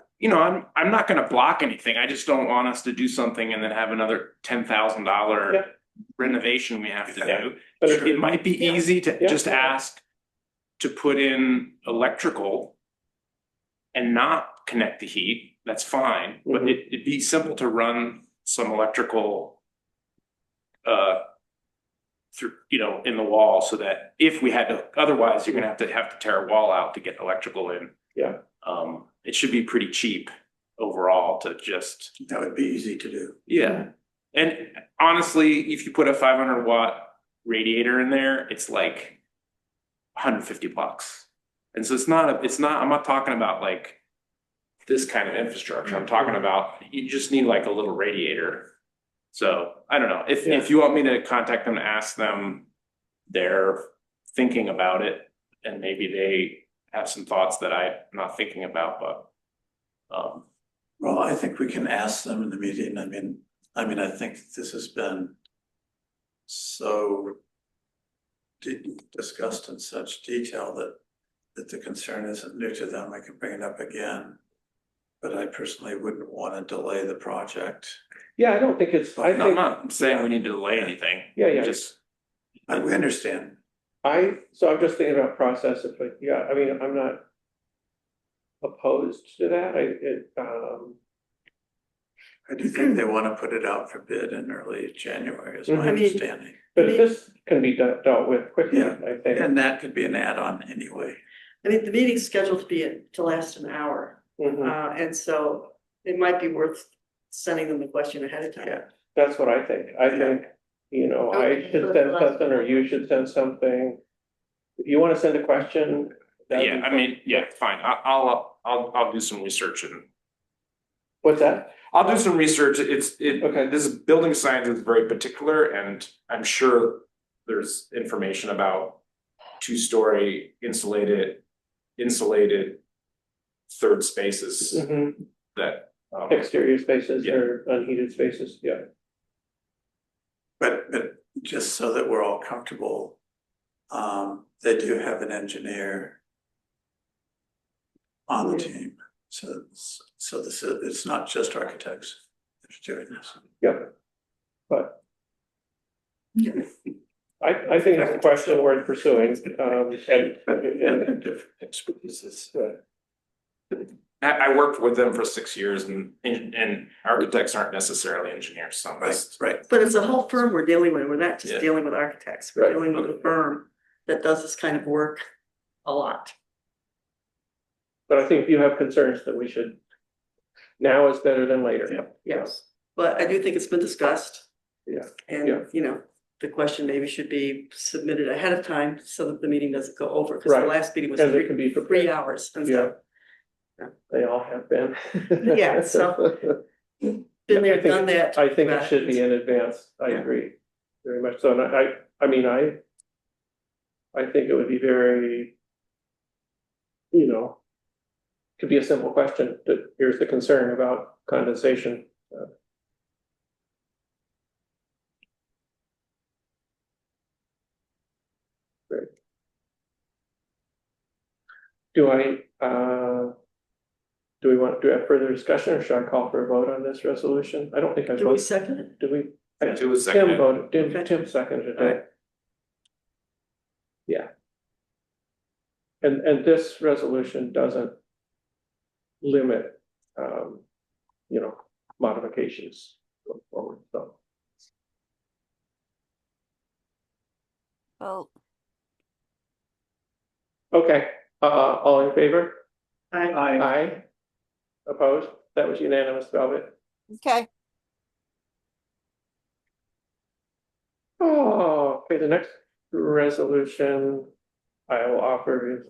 C: I'm not gonna block anything. I just don't want us to do something and then have another $10,000
A: Yeah.
C: renovation we have to
A: Yeah.
C: do.
A: But if
C: It might be easy to
A: Yeah.
C: just ask to put in electrical and not connect the heat. That's fine, but
A: Mhm.
C: it'd be simple to run some electrical through, in the wall, so that if we had to, otherwise you're gonna have to tear a wall out to get electrical in.
A: Yeah.
C: It should be pretty cheap overall to just,
H: That would be easy to do.
C: yeah. And honestly, if you put a 500-watt radiator in there, it's like $150. And so it's not, I'm not talking about like this kind of infrastructure. I'm talking about, you just need like a little radiator. So I don't know, if you want me to contact them, ask them, they're thinking about it, and maybe they have some thoughts that I'm not thinking about, but.
H: Well, I think we can ask them in the meeting. I mean, I think this has been so discussed in such detail that the concern isn't new to them. I can bring it up again. But I personally wouldn't want to delay the project.
A: Yeah, I don't think it's, I
C: I'm
A: think,
C: not saying we need to delay anything.
A: Yeah.
C: Just,
H: We understand.
A: so I'm just thinking about process, but yeah, I mean, I'm not opposed to that.
H: I do think they want to put it out for bid in early January, is my
A: Mhm.
E: I mean-
H: understanding.
A: But this can be dealt with quickly,
H: Yeah.
A: I think.
H: And that could be an add-on anyway.
E: I mean, the meeting's scheduled to last an hour.
A: Mhm.
E: And so it might be worth sending them the question ahead of time.
H: Yeah.
A: That's what I think. I think, I
D: Okay.
A: should send something or you should send something. If you wanna send a question. that'd
C: yeah,
A: be
C: I mean, yeah, fine, I'll do some research and
A: What's that?
C: I'll do some research.
A: Okay.
C: This is building science is very particular and I'm sure there's information about two-story insulated third spaces
A: Mhm.
C: that.
A: Exterior spaces
C: Yeah.
A: or unheated spaces, yeah.
H: But just so that we're all comfortable, they do have an engineer on the team. So this is, it's not just architects that are doing this.
A: Yep. But. I think it's a question worth pursuing, and
H: Different expertises.
C: I worked with them for 6 years and architects aren't necessarily engineers, so that's.
H: Right.
E: But it's a whole firm we're dealing with. We're not just
C: Yeah.
E: dealing with architects. We're
A: Right.
E: dealing with a firm that does this kind of work a lot.
A: but I think if you have concerns that we should. Now is better than later.
H: Yep.
E: Yes, but I do think it's been discussed.
A: Yeah.
E: And,
A: Yeah.
E: you know, the question maybe should be submitted ahead of time so that the meeting doesn't go over, because the
A: Right.
E: last meeting was
A: And it can be
E: 3 hours. And
A: Yeah.
E: so,
A: They all have been.
E: Yeah, so- been
A: I
E: there,
A: think
E: done that.
A: I think it should be in advance, I
E: Yeah.
A: agree, very much so, and I mean, I think it would be very, you know, could be a simple question, that here's the concern about condensation. Great. Do we have further discussion, or should I call for a vote on this resolution? I don't think I
E: Do we
A: voted,
E: second it?
A: did we?
C: It was
A: Tim
C: seconded.
A: voted,
E: Okay.
A: Tim seconded
E: All right.
A: it. Yeah. And this resolution doesn't limit, you know, modifications going forward, so.
F: Vote.
A: Okay, all in favor?
E: I,
A: Aye. Opposed? That was unanimous, Velvet.
F: Okay,
A: Oh, okay, the next resolution I will offer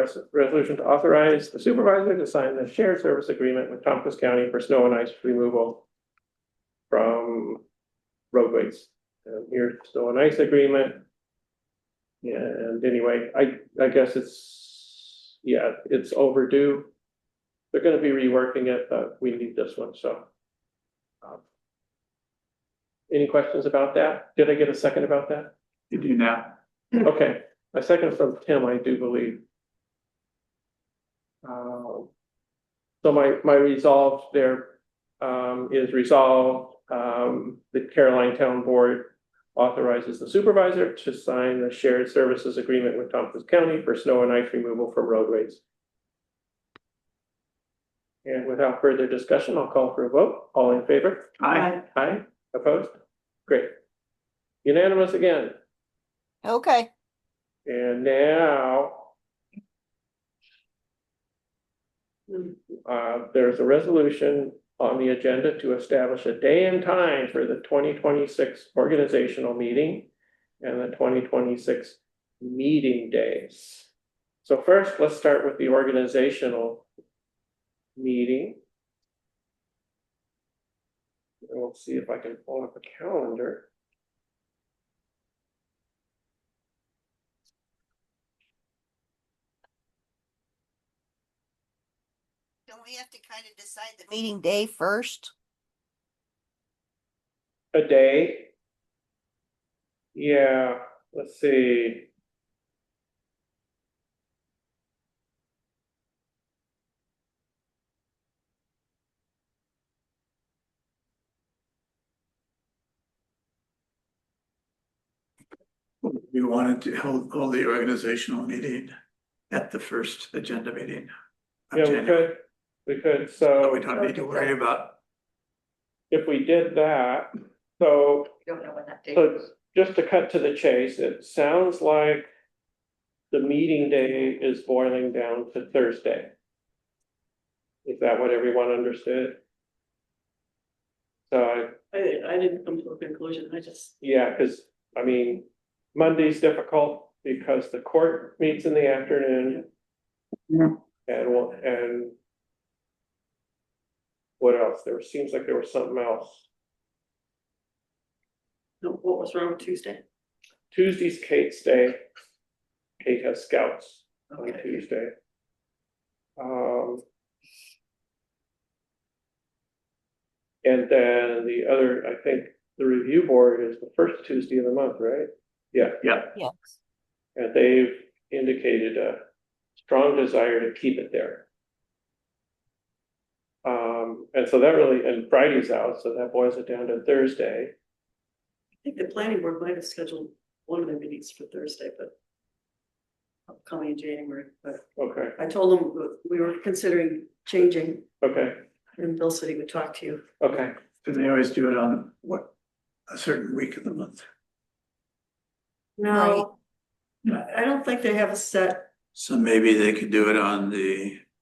A: is resolution to authorize the supervisor to sign the shared service agreement with Tompkins County for snow and ice removal from roadways. And here's the snow and ice agreement. And anyway, I guess it's overdue. They're gonna be reworking it, but we need this one, so. Any questions about that? Did I get a second about that?
H: You do now.
A: Okay, a second from Tim, I do believe. So my resolve there, is resolved, the Caroline Town Board authorizes the supervisor to sign the shared services agreement with Tompkins County for snow and ice removal from roadways. And without further discussion, I'll call for a vote. All in favor?
E: I,
A: Aye. Opposed? Great. Unanimous again.
F: okay.
A: And now, there's a resolution on the agenda to establish a day and time for the 2026 organizational meeting and the 2026 meeting days. So first, let's start with the organizational meeting. And we'll see if I can pull up a calendar.
F: Don't we have to kind of decide the meeting day first?
A: A day. Yeah, let's see.
H: We wanted to hold the organizational meeting at the first agenda meeting. of
A: Yeah,
H: January.
A: we could,
H: So
A: so
H: we don't need to worry about,
A: if we did that, so,
D: We don't know when that date
A: so
D: is.
A: just to cut to the chase, it sounds like the meeting day is boiling down to Thursday. Is that what everyone understood? So
E: I didn't come to a conclusion. I just,
A: yeah, because, I mean, Monday's difficult because the court meets in the afternoon.
E: Yeah.
A: And What else? Seems like there was something else.
E: No, what was wrong with Tuesday?
A: Tuesday's Kate's day. Kate has scouts on
E: Okay.
A: Tuesday. And then the other, I think, the review board is the first Tuesday of the month, right? Yeah,
F: Yes.
A: and they've indicated a strong desire to keep it there. And so that really, and Friday's out, so that boils it down to Thursday.
E: I think the planning board might have scheduled one of their meetings for Thursday, but upcoming in January, but
A: Okay,
E: I told them that we were considering changing,
A: okay,
E: and Bill said he would talk to you.
A: okay.
H: Do they always do it on what, a certain week of the month?
E: No, I don't think they have a set,
H: So maybe they could do it on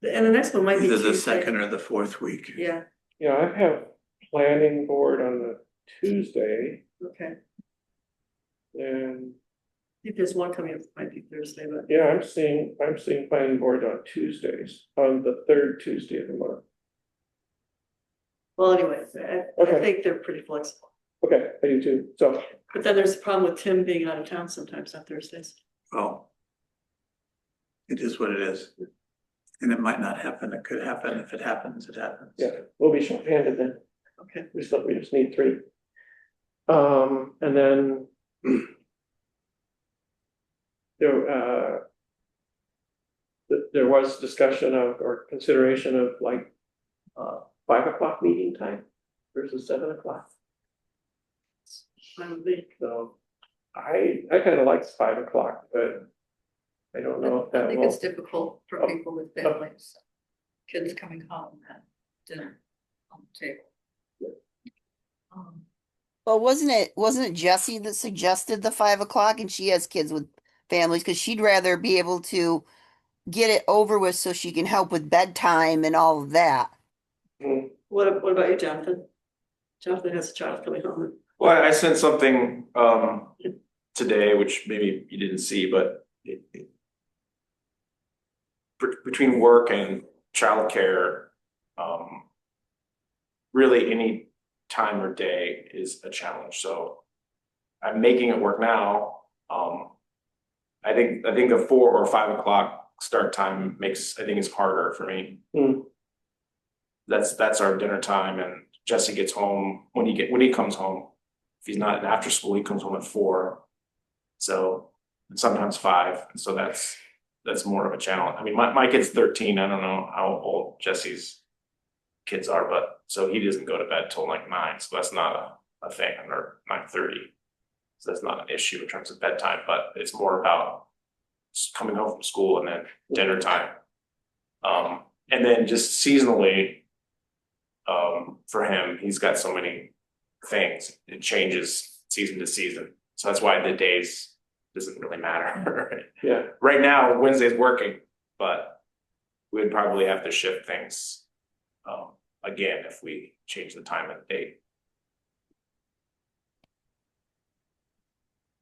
E: and the next one might be
H: either the
E: Tuesday.
H: second or the fourth week.
E: Yeah,
A: Yeah, I have planning board on the Tuesday
E: okay.
A: and
E: I think there's one coming up, might be Thursday, but
A: yeah, I'm seeing planning board on Tuesdays, on the third Tuesday of the month.
E: well, anyway, I
A: Okay.
E: think they're pretty flexible.
A: Okay, I do too. So,
E: But then there's a problem with Tim being out of town sometimes on Thursdays.
H: Well, it is what it is. And it might not happen. It could happen. If it happens, it happens.
A: yeah, we'll be short-handed then.
E: Okay.
A: We just need 3. And then there was discussion of, or consideration of like, 5 o'clock meeting time versus 7 o'clock. So I kind of like 5 o'clock, but I don't know if
D: I
A: that
D: think
A: will.
D: it's difficult for people with families, kids coming home and dinner on the table.
F: Well, wasn't it Jessie that suggested the 5 o'clock, and she has kids with families because she'd rather be able to get it over with so she can help with bedtime and all of that.
A: Mm,
E: What about you, Jonathan? Jonathan has a child coming home.
C: Well, I sent something today, which maybe you didn't see, but between work and childcare, really any time or day is a challenge. So I'm making it work now. I think a 4 or 5 o'clock start time I think it's harder for me.
A: mm,
C: That's our dinner time, and Jesse gets home when he comes home. If he's not after school, he comes home at 4. So, and sometimes 5, and so that's more of a challenge. I mean, my kid's 13. I don't know how old Jesse's kids are, but so he doesn't go to bed till like 9. So that's not a thing, or 9:30. So that's not an issue in terms of bedtime, but it's more about just coming home from school and then dinner time. And then just seasonally, for him, he's got so many things. It changes season to season. So that's why the days doesn't really matter.
A: yeah,
C: Right now, Wednesday's working, but we'd probably have to shift things again if we change the time and date.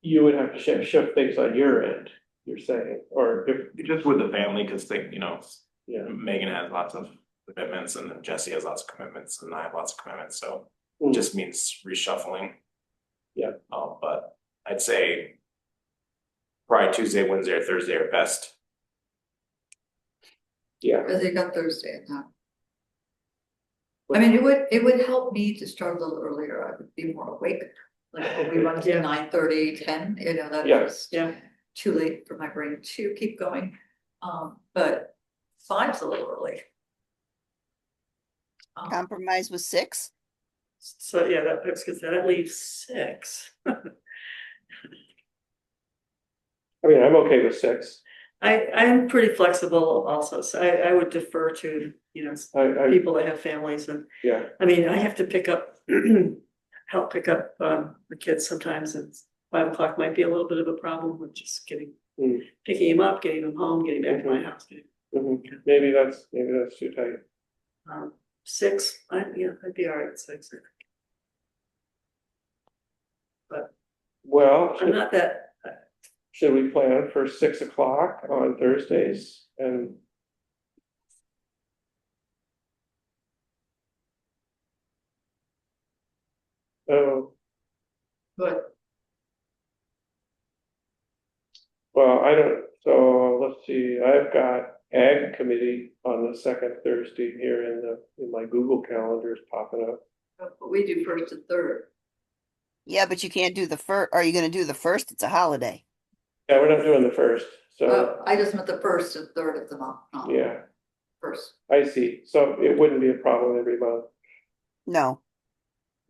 A: you would have to shift things on your end, you're saying, or if,
C: Just with the family, because
A: yeah.
C: Megan has lots of commitments, and then Jesse has lots of commitments, and I have lots of commitments, so
A: Mm.
C: it just means reshuffling.
A: Yeah.
C: But I'd say probably Tuesday, Wednesday, or Thursday are best.
A: Yeah,
D: Because you got Thursday in that. I mean, it would help me to start a little earlier, I would be more awake. Like, if we run to
E: Yeah.
D: 9:30, 10, that
A: Yeah.
D: was
E: Yeah.
D: too late for my brain to keep going. But 5's a little early.
F: Compromise with 6.
E: So, yeah, I was gonna say, that leaves 6.
A: I mean, I'm okay with 6.
E: I'm pretty flexible also, so I would defer to,
A: I,
E: people that have families, and,
A: yeah,
E: I mean, I have to pick up, help pick up, the kids sometimes, and 5 o'clock might be a little bit of a problem with just
A: Mm.
E: picking him up, getting him home, getting back to my house.
A: maybe that's too tight.
E: 6, I'd be all right at 6.
A: Well,
E: I'm not that,
A: should we plan for 6 o'clock on Thursdays and? Oh,
D: But
A: well, I don't, so let's see, I've got ag committee on the second Thursday here in my Google calendars popping up.
D: but we do first and third.
F: Yeah, but you can't do the first. Are you gonna do the first? It's a holiday.
A: Yeah, we're not doing the first, so,
D: I just meant the first and third of the month, not
A: yeah,
D: first.
A: I see. So it wouldn't be a problem every month,
F: No.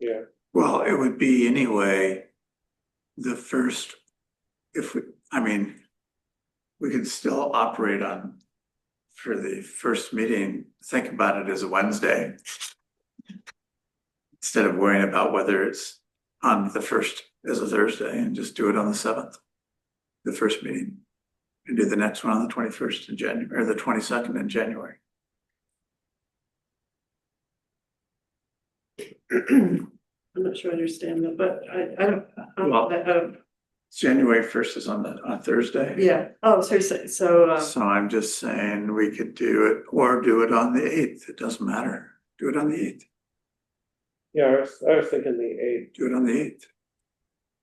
A: yeah.
H: Well, it would be anyway, the first, if we, I mean, we can still operate on, for the first meeting, think about it as a Wednesday. Instead of worrying about whether it's on the first as a Thursday, and just do it on the 7th, the first meeting. And do the next one on the 21st in January, or the 22nd in January.
E: I'm not sure I understand that, but I don't.
H: January 1st is on Thursday.
E: Yeah, oh, seriously, so,
H: So I'm just saying we could do it, or do it on the 8th, it doesn't matter, do it on the 8th,
A: Yeah, I was thinking the eighth.
H: do it on the 8th.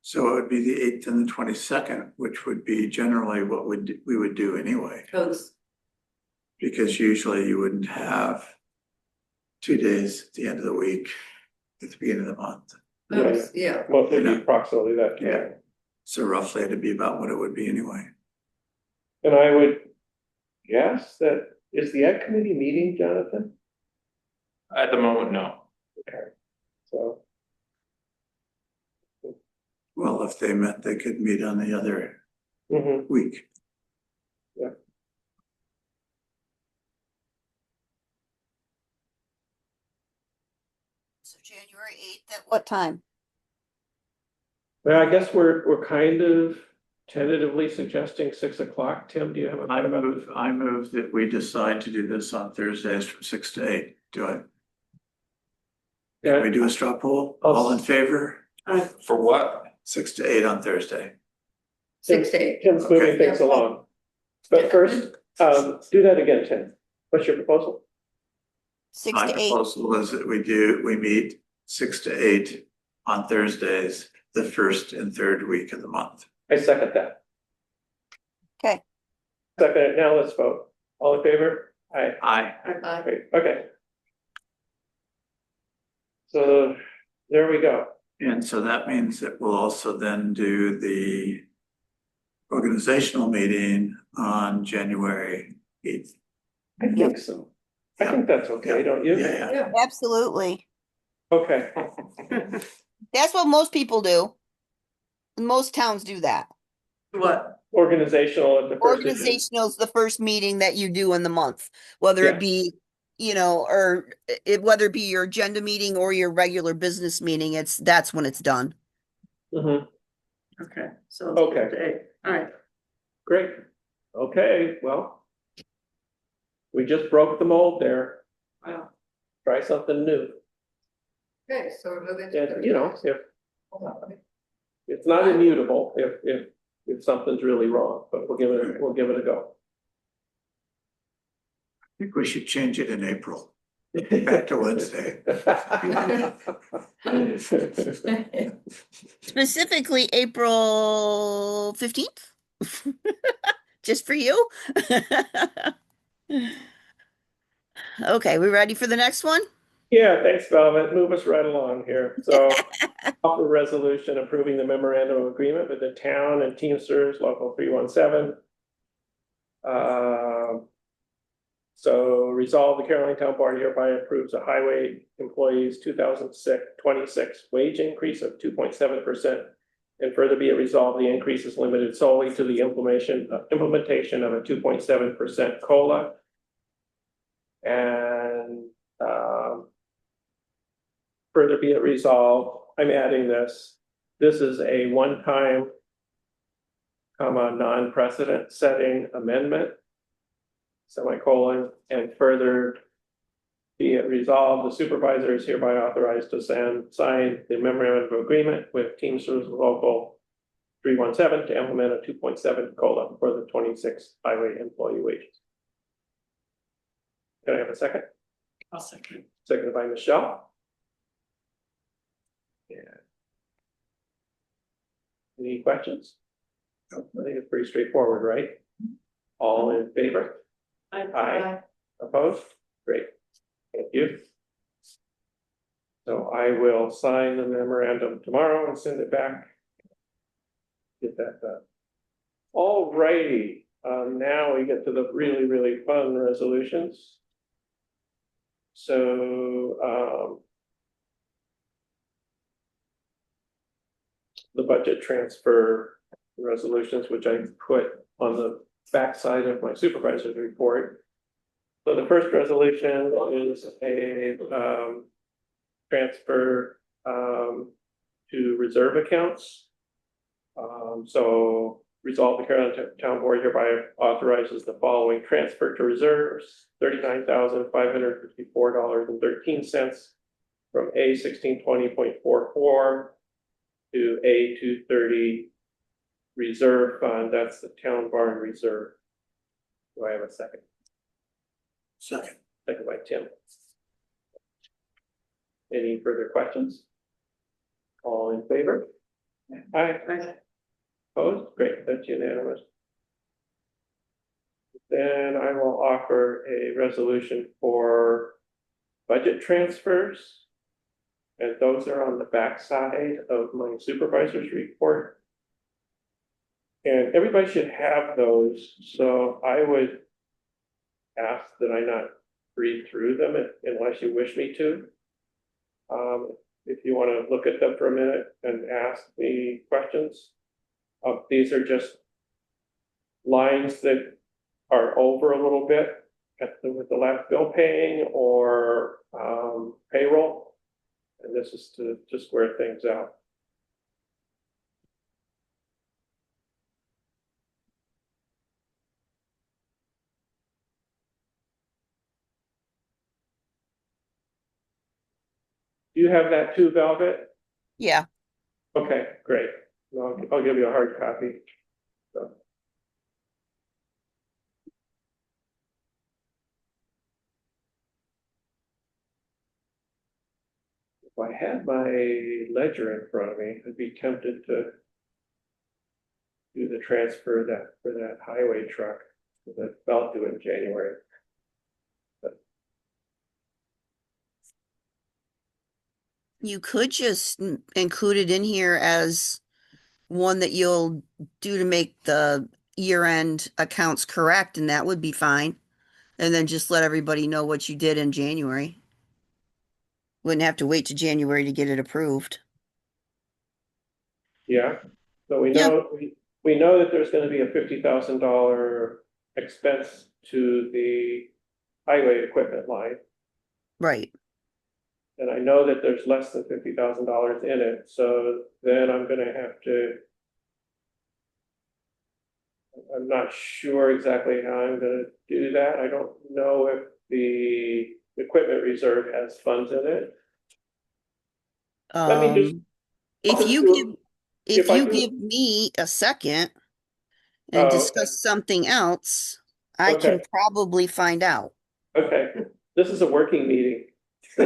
H: So it would be the 8th and the 22nd, which would be generally what we would do anyway,
D: Because
H: because usually you wouldn't have 2 days at the end of the week, at the beginning of the month.
D: yeah,
A: Well, it'd be
H: Yeah.
A: approximately that time.
H: Yeah. So roughly it'd be about what it would be anyway.
A: And I would guess that, is the ag committee meeting, Jonathan?
C: At the moment, no.
A: Okay, so,
H: Well, if they met, they could meet on the other
A: mhm.
H: week.
F: So January 8th at what time?
A: Well, I guess we're kind of tentatively suggesting 6 o'clock. Tim, do you have a?
H: I move that we decide to do this on Thursdays from 6 to 8. Do it. Can we do a straw poll? All in favor?
C: For what?
H: 6 to 8 on Thursday.
D: 6 to 8.
A: Tim's moving
H: Okay.
A: things along. But first, do that again, Tim. What's your proposal?
F: 6
H: My
F: to 8.
H: proposal is that we meet 6 to 8 on Thursdays, the first and third week of the month.
A: I second that.
F: Okay.
A: Second it. Now let's vote. All in favor? Aye.
H: Aye.
A: Great, okay. So there we go.
H: And so that means that we'll also then do the organizational meeting on January 8th.
A: I think so. I think that's okay, don't you?
H: Yeah.
F: Absolutely.
A: Okay,
F: That's what most people do. Most towns do that.
E: what,
A: organizational at the first.
F: Organizational is the first meeting that you do in the month, whether
A: Yeah.
F: it be, or whether it be your agenda meeting or your regular business meeting, that's when it's done.
A: Mhm.
E: okay, so.
A: Okay.
E: Day. All right,
A: Great. Okay, well. We just broke the mold there.
E: wow,
A: Try something new.
D: Okay, so we're moving to.
A: And, if
D: Hold on, let me-
A: it's not immutable, if something's really wrong, but we'll give it a go.
H: I think we should change it in April. Back to Wednesday.
F: Specifically April 15th. Just for you. Okay, we ready for the next one?
A: Yeah, thanks, Velvet. Move us right along here. So, offer resolution approving the memorandum of agreement with the town and Teamsters Local 317. So resolve the Caroline Town Board hereby approves a highway employees 2026 wage increase of 2.7%. And further be it resolved, the increase is limited solely to the implementation of a 2.7% COLA. And further be it resolved, I'm adding this. This is a one-time, non-precedent setting amendment. Semicolon, and further be it resolved, the supervisor is hereby authorized to sign the memorandum of agreement with Teamsters Local 317 to implement a 2.7 COLA for the 26 highway employee wages. Can I have a second?
E: I'll second.
A: Seconded by Michelle. Yeah, Any questions? I think it's pretty straightforward, right? All in favor? Aye. Opposed? Great. Thank you. So I will sign the memorandum tomorrow and send it back. Get that done. All righty, now we get to the really, really fun resolutions. So, the budget transfer resolutions, which I put on the backside of my supervisor's report. So the first resolution is a, transfer, to reserve accounts. So resolve the Carolina Town Board hereby authorizes the following transfer to reserves, $39,554.13 from A 1620.44 to A 230 reserve fund. That's the town barn reserve. Do I have a second?
H: Second.
A: Second by Tim. Any further questions? All in favor? Aye. Opposed? Great, that's unanimous. Then I will offer a resolution for budget transfers. And those are on the backside of my supervisor's report. And everybody should have those, so I would ask that I not read through them unless you wish me to. If you want to look at them for a minute and ask me questions. These are just lines that are over a little bit with the last bill paying or payroll. And this is to square things out. Do you have that too, Velvet?
F: Yeah,
A: Okay, great. I'll give you a hard copy. So. If I had my ledger in front of me, I'd be tempted to do the transfer for that highway truck that fell due in January.
F: you could just include it in here as one that you'll do to make the year-end accounts correct, and that would be fine. And then just let everybody know what you did in January. Wouldn't have to wait to January to get it approved.
A: Yeah, so we
F: Yeah.
A: know, we know that there's gonna be a $50,000 expense to the highway equipment line.
F: Right.
A: And I know that there's less than $50,000 in it, so then I'm gonna have to. I'm not sure exactly how I'm gonna do that. I don't know if the equipment reserve has funds in it. Let me just-
F: If
A: I'll
F: you
A: just
F: give,
A: do-
F: if
A: I
F: you
A: do-
F: give me a second and
A: Oh,
F: discuss something else, I can
A: Okay.
F: probably find out.
A: Okay, this is a working meeting.
H: I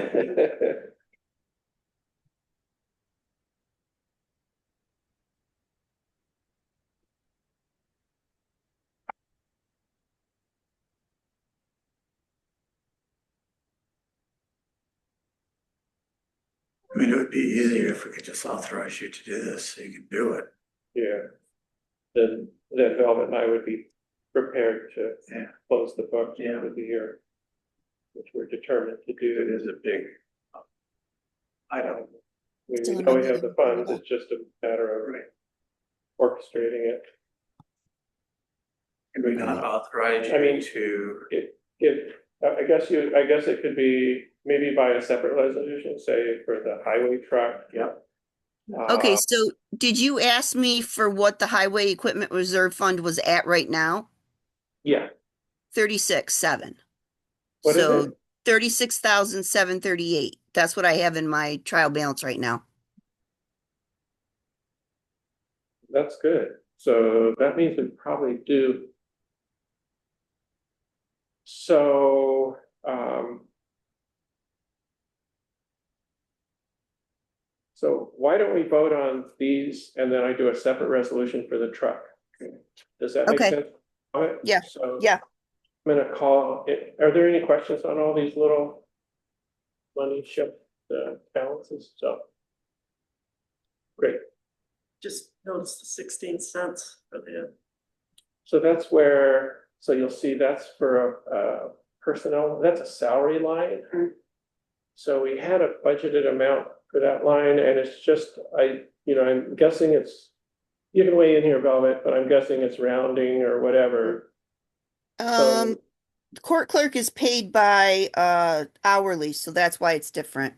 H: mean, it would be easier if we could just authorize you to do this, so you can do it.
A: Yeah. Then Velvet and I would be prepared to
H: Yeah.
A: close the book
H: Yeah.
A: for the year. Which we're determined to
H: It
A: do.
H: is a big item.
A: We
F: Still
A: know we
F: another
A: have the
F: thing.
A: funds, it's just a matter of orchestrating it.
H: Can we not authorize
A: I mean,
H: you to,
A: I guess it could be maybe by a separate resolution, say for the highway truck.
H: Yep.
F: Okay, so did you ask me for what the highway equipment reserve fund was at right now?
A: Yeah,
F: 36,700.
A: what is
F: So
A: it?
F: 36,738. That's what I have in my trial balance right now.
A: That's good. So that means we probably do. So, So why don't we vote on these and then I do a separate resolution for the truck? Does that make
F: Okay.
A: sense? All right,
F: Yeah,
A: So
F: yeah.
A: I'm gonna call, are there any questions on all these little money shift balances? So. Great.
E: Just notice the 16 cents for the,
A: So that's where, so you'll see that's for a personnel, that's a salary line.
E: Mm.
A: So we had a budgeted amount for that line and it's just, I'm guessing it's, you can weigh in here, Velvet, but I'm guessing it's rounding or whatever. So,
F: The court clerk is paid by hourly, so that's why it's different.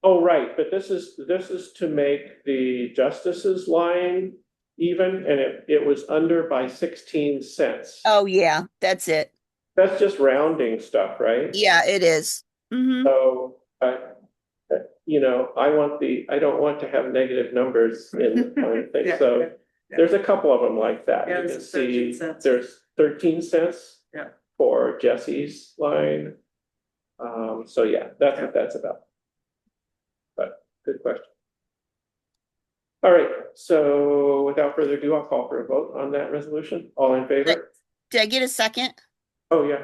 A: oh, right, but this is to make the justices line even, and it was under by 16 cents.
F: Oh, yeah, that's it.
A: That's just rounding stuff, right?
F: Yeah, it is. Mm-hmm.
A: So, I don't want to have negative numbers in my thing,
E: Yeah,
A: so
E: yeah.
A: there's a couple of them like that.
E: Yeah,
A: You
E: there's
A: can
E: 13
A: see
E: cents.
A: there's 13 cents.
E: Yeah.
A: For Jesse's line. So yeah, that's what that's about. But good question. All right, so without further ado, I'll call for a vote on that resolution. All in favor?
F: Did I get a second?
A: Oh, yeah.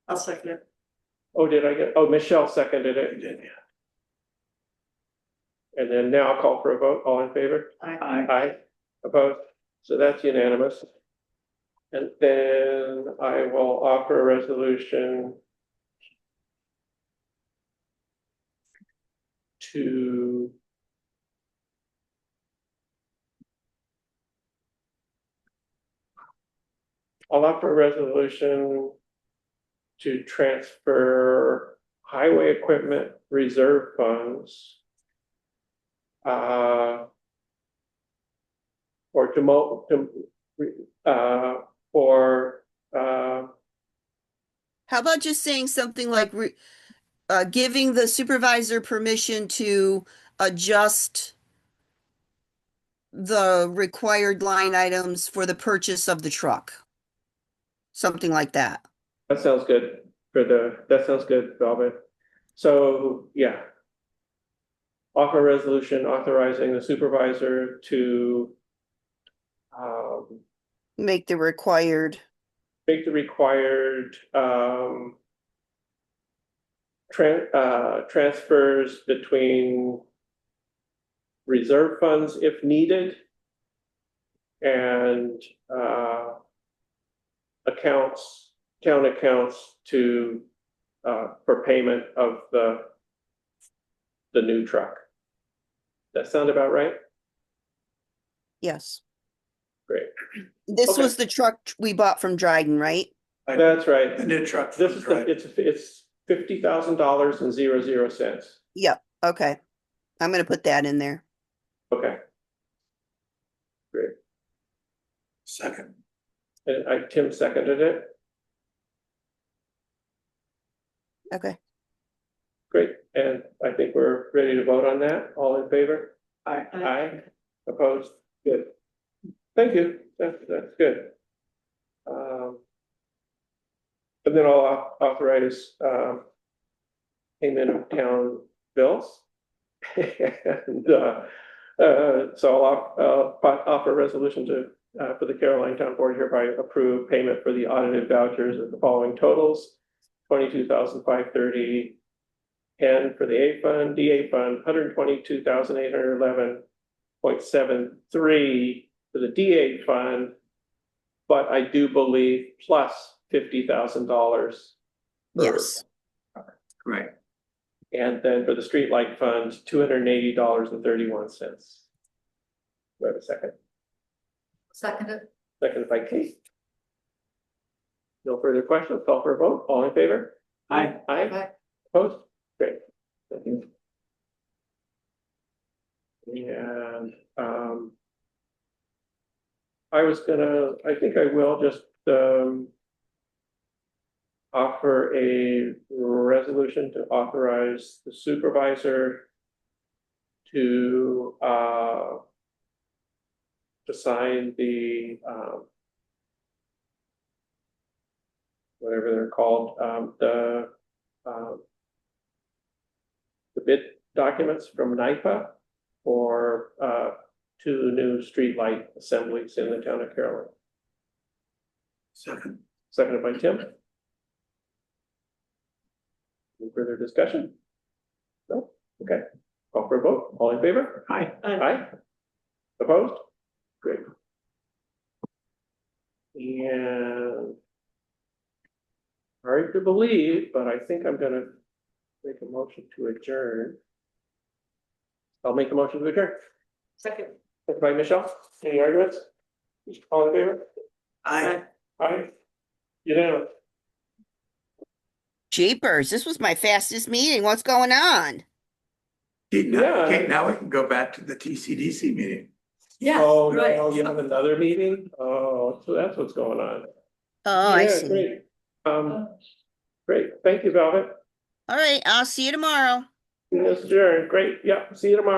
E: I'll second it.
A: Oh, Michelle seconded it.
H: We did, yeah.
A: And then now I'll call for a vote. All in favor? Aye. Opposed? So that's unanimous. And then I will offer a resolution to I'll offer a resolution to transfer highway equipment reserve funds or
F: How about just saying something like giving the supervisor permission to adjust the required line items for the purchase of the truck? Something like that.
A: that sounds good that sounds good, Velvet. So, yeah. Offer a resolution authorizing the supervisor to
F: Make the required.
A: make the required transfers between reserve funds if needed and town accounts to for payment of the new truck. That sound about right?
F: Yes.
A: Great.
F: This
A: Okay.
F: was the truck we bought from Dryden, right?
A: That's right.
H: The new truck.
A: This is it's $50,000 and 00 cents.
F: Yep. Okay. I'm gonna put that in there.
A: Okay. Great.
H: Second.
A: And Tim seconded it.
F: Okay.
A: Great. And I think we're ready to vote on that. All in favor?
E: Aye.
A: Aye. Opposed? Good. Thank you. That's good. And then I'll authorize payment of town bills. And so I'll offer a resolution to for the Caroline Town Board hereby approve payment for the audited vouchers at the following totals: $22,530 for the A fund, DA fund, $122,811.73 for the DA fund, but I do believe plus $50,000.
F: Yes.
H: Right.
A: And then for the streetlight fund, $280.31. Do I have a second?
D: Seconded.
A: Seconded by Kate. No further questions, call for a vote, all in favor?
H: Aye.
A: Aye,
D: Aye.
A: opposed? Great. Thank you. And, I think I will just, offer a resolution to authorize the supervisor to sign the, whatever they're called, the bid documents from NIPA for, 2 new streetlight assemblies in the town of Carroll.
H: Second.
A: Seconded by Tim. Any further discussion? No? Okay. Call for a vote. All in favor? Aye. Aye. Opposed? Great. And hard to believe, but I think I'm gonna make a motion to adjourn. I'll make a motion to adjourn.
E: Second.
A: Seconded by Michelle. Any arguments? All in favor?
H: I.
A: Aye. Unanimous.
F: Jeepers, this was my fastest meeting. What's going on?
A: Yeah.
H: Okay, now we can go back to the TCDC meeting.
E: Yeah,
A: Oh,
E: right.
A: no, you have another meeting? Oh, so that's what's going on.
F: Oh, I
A: Yeah,
F: see.
A: Great. Great. Thank you, Velvet.
F: All right, I'll see you tomorrow.
A: Yes, sure. Great. Yeah, see you tomorrow.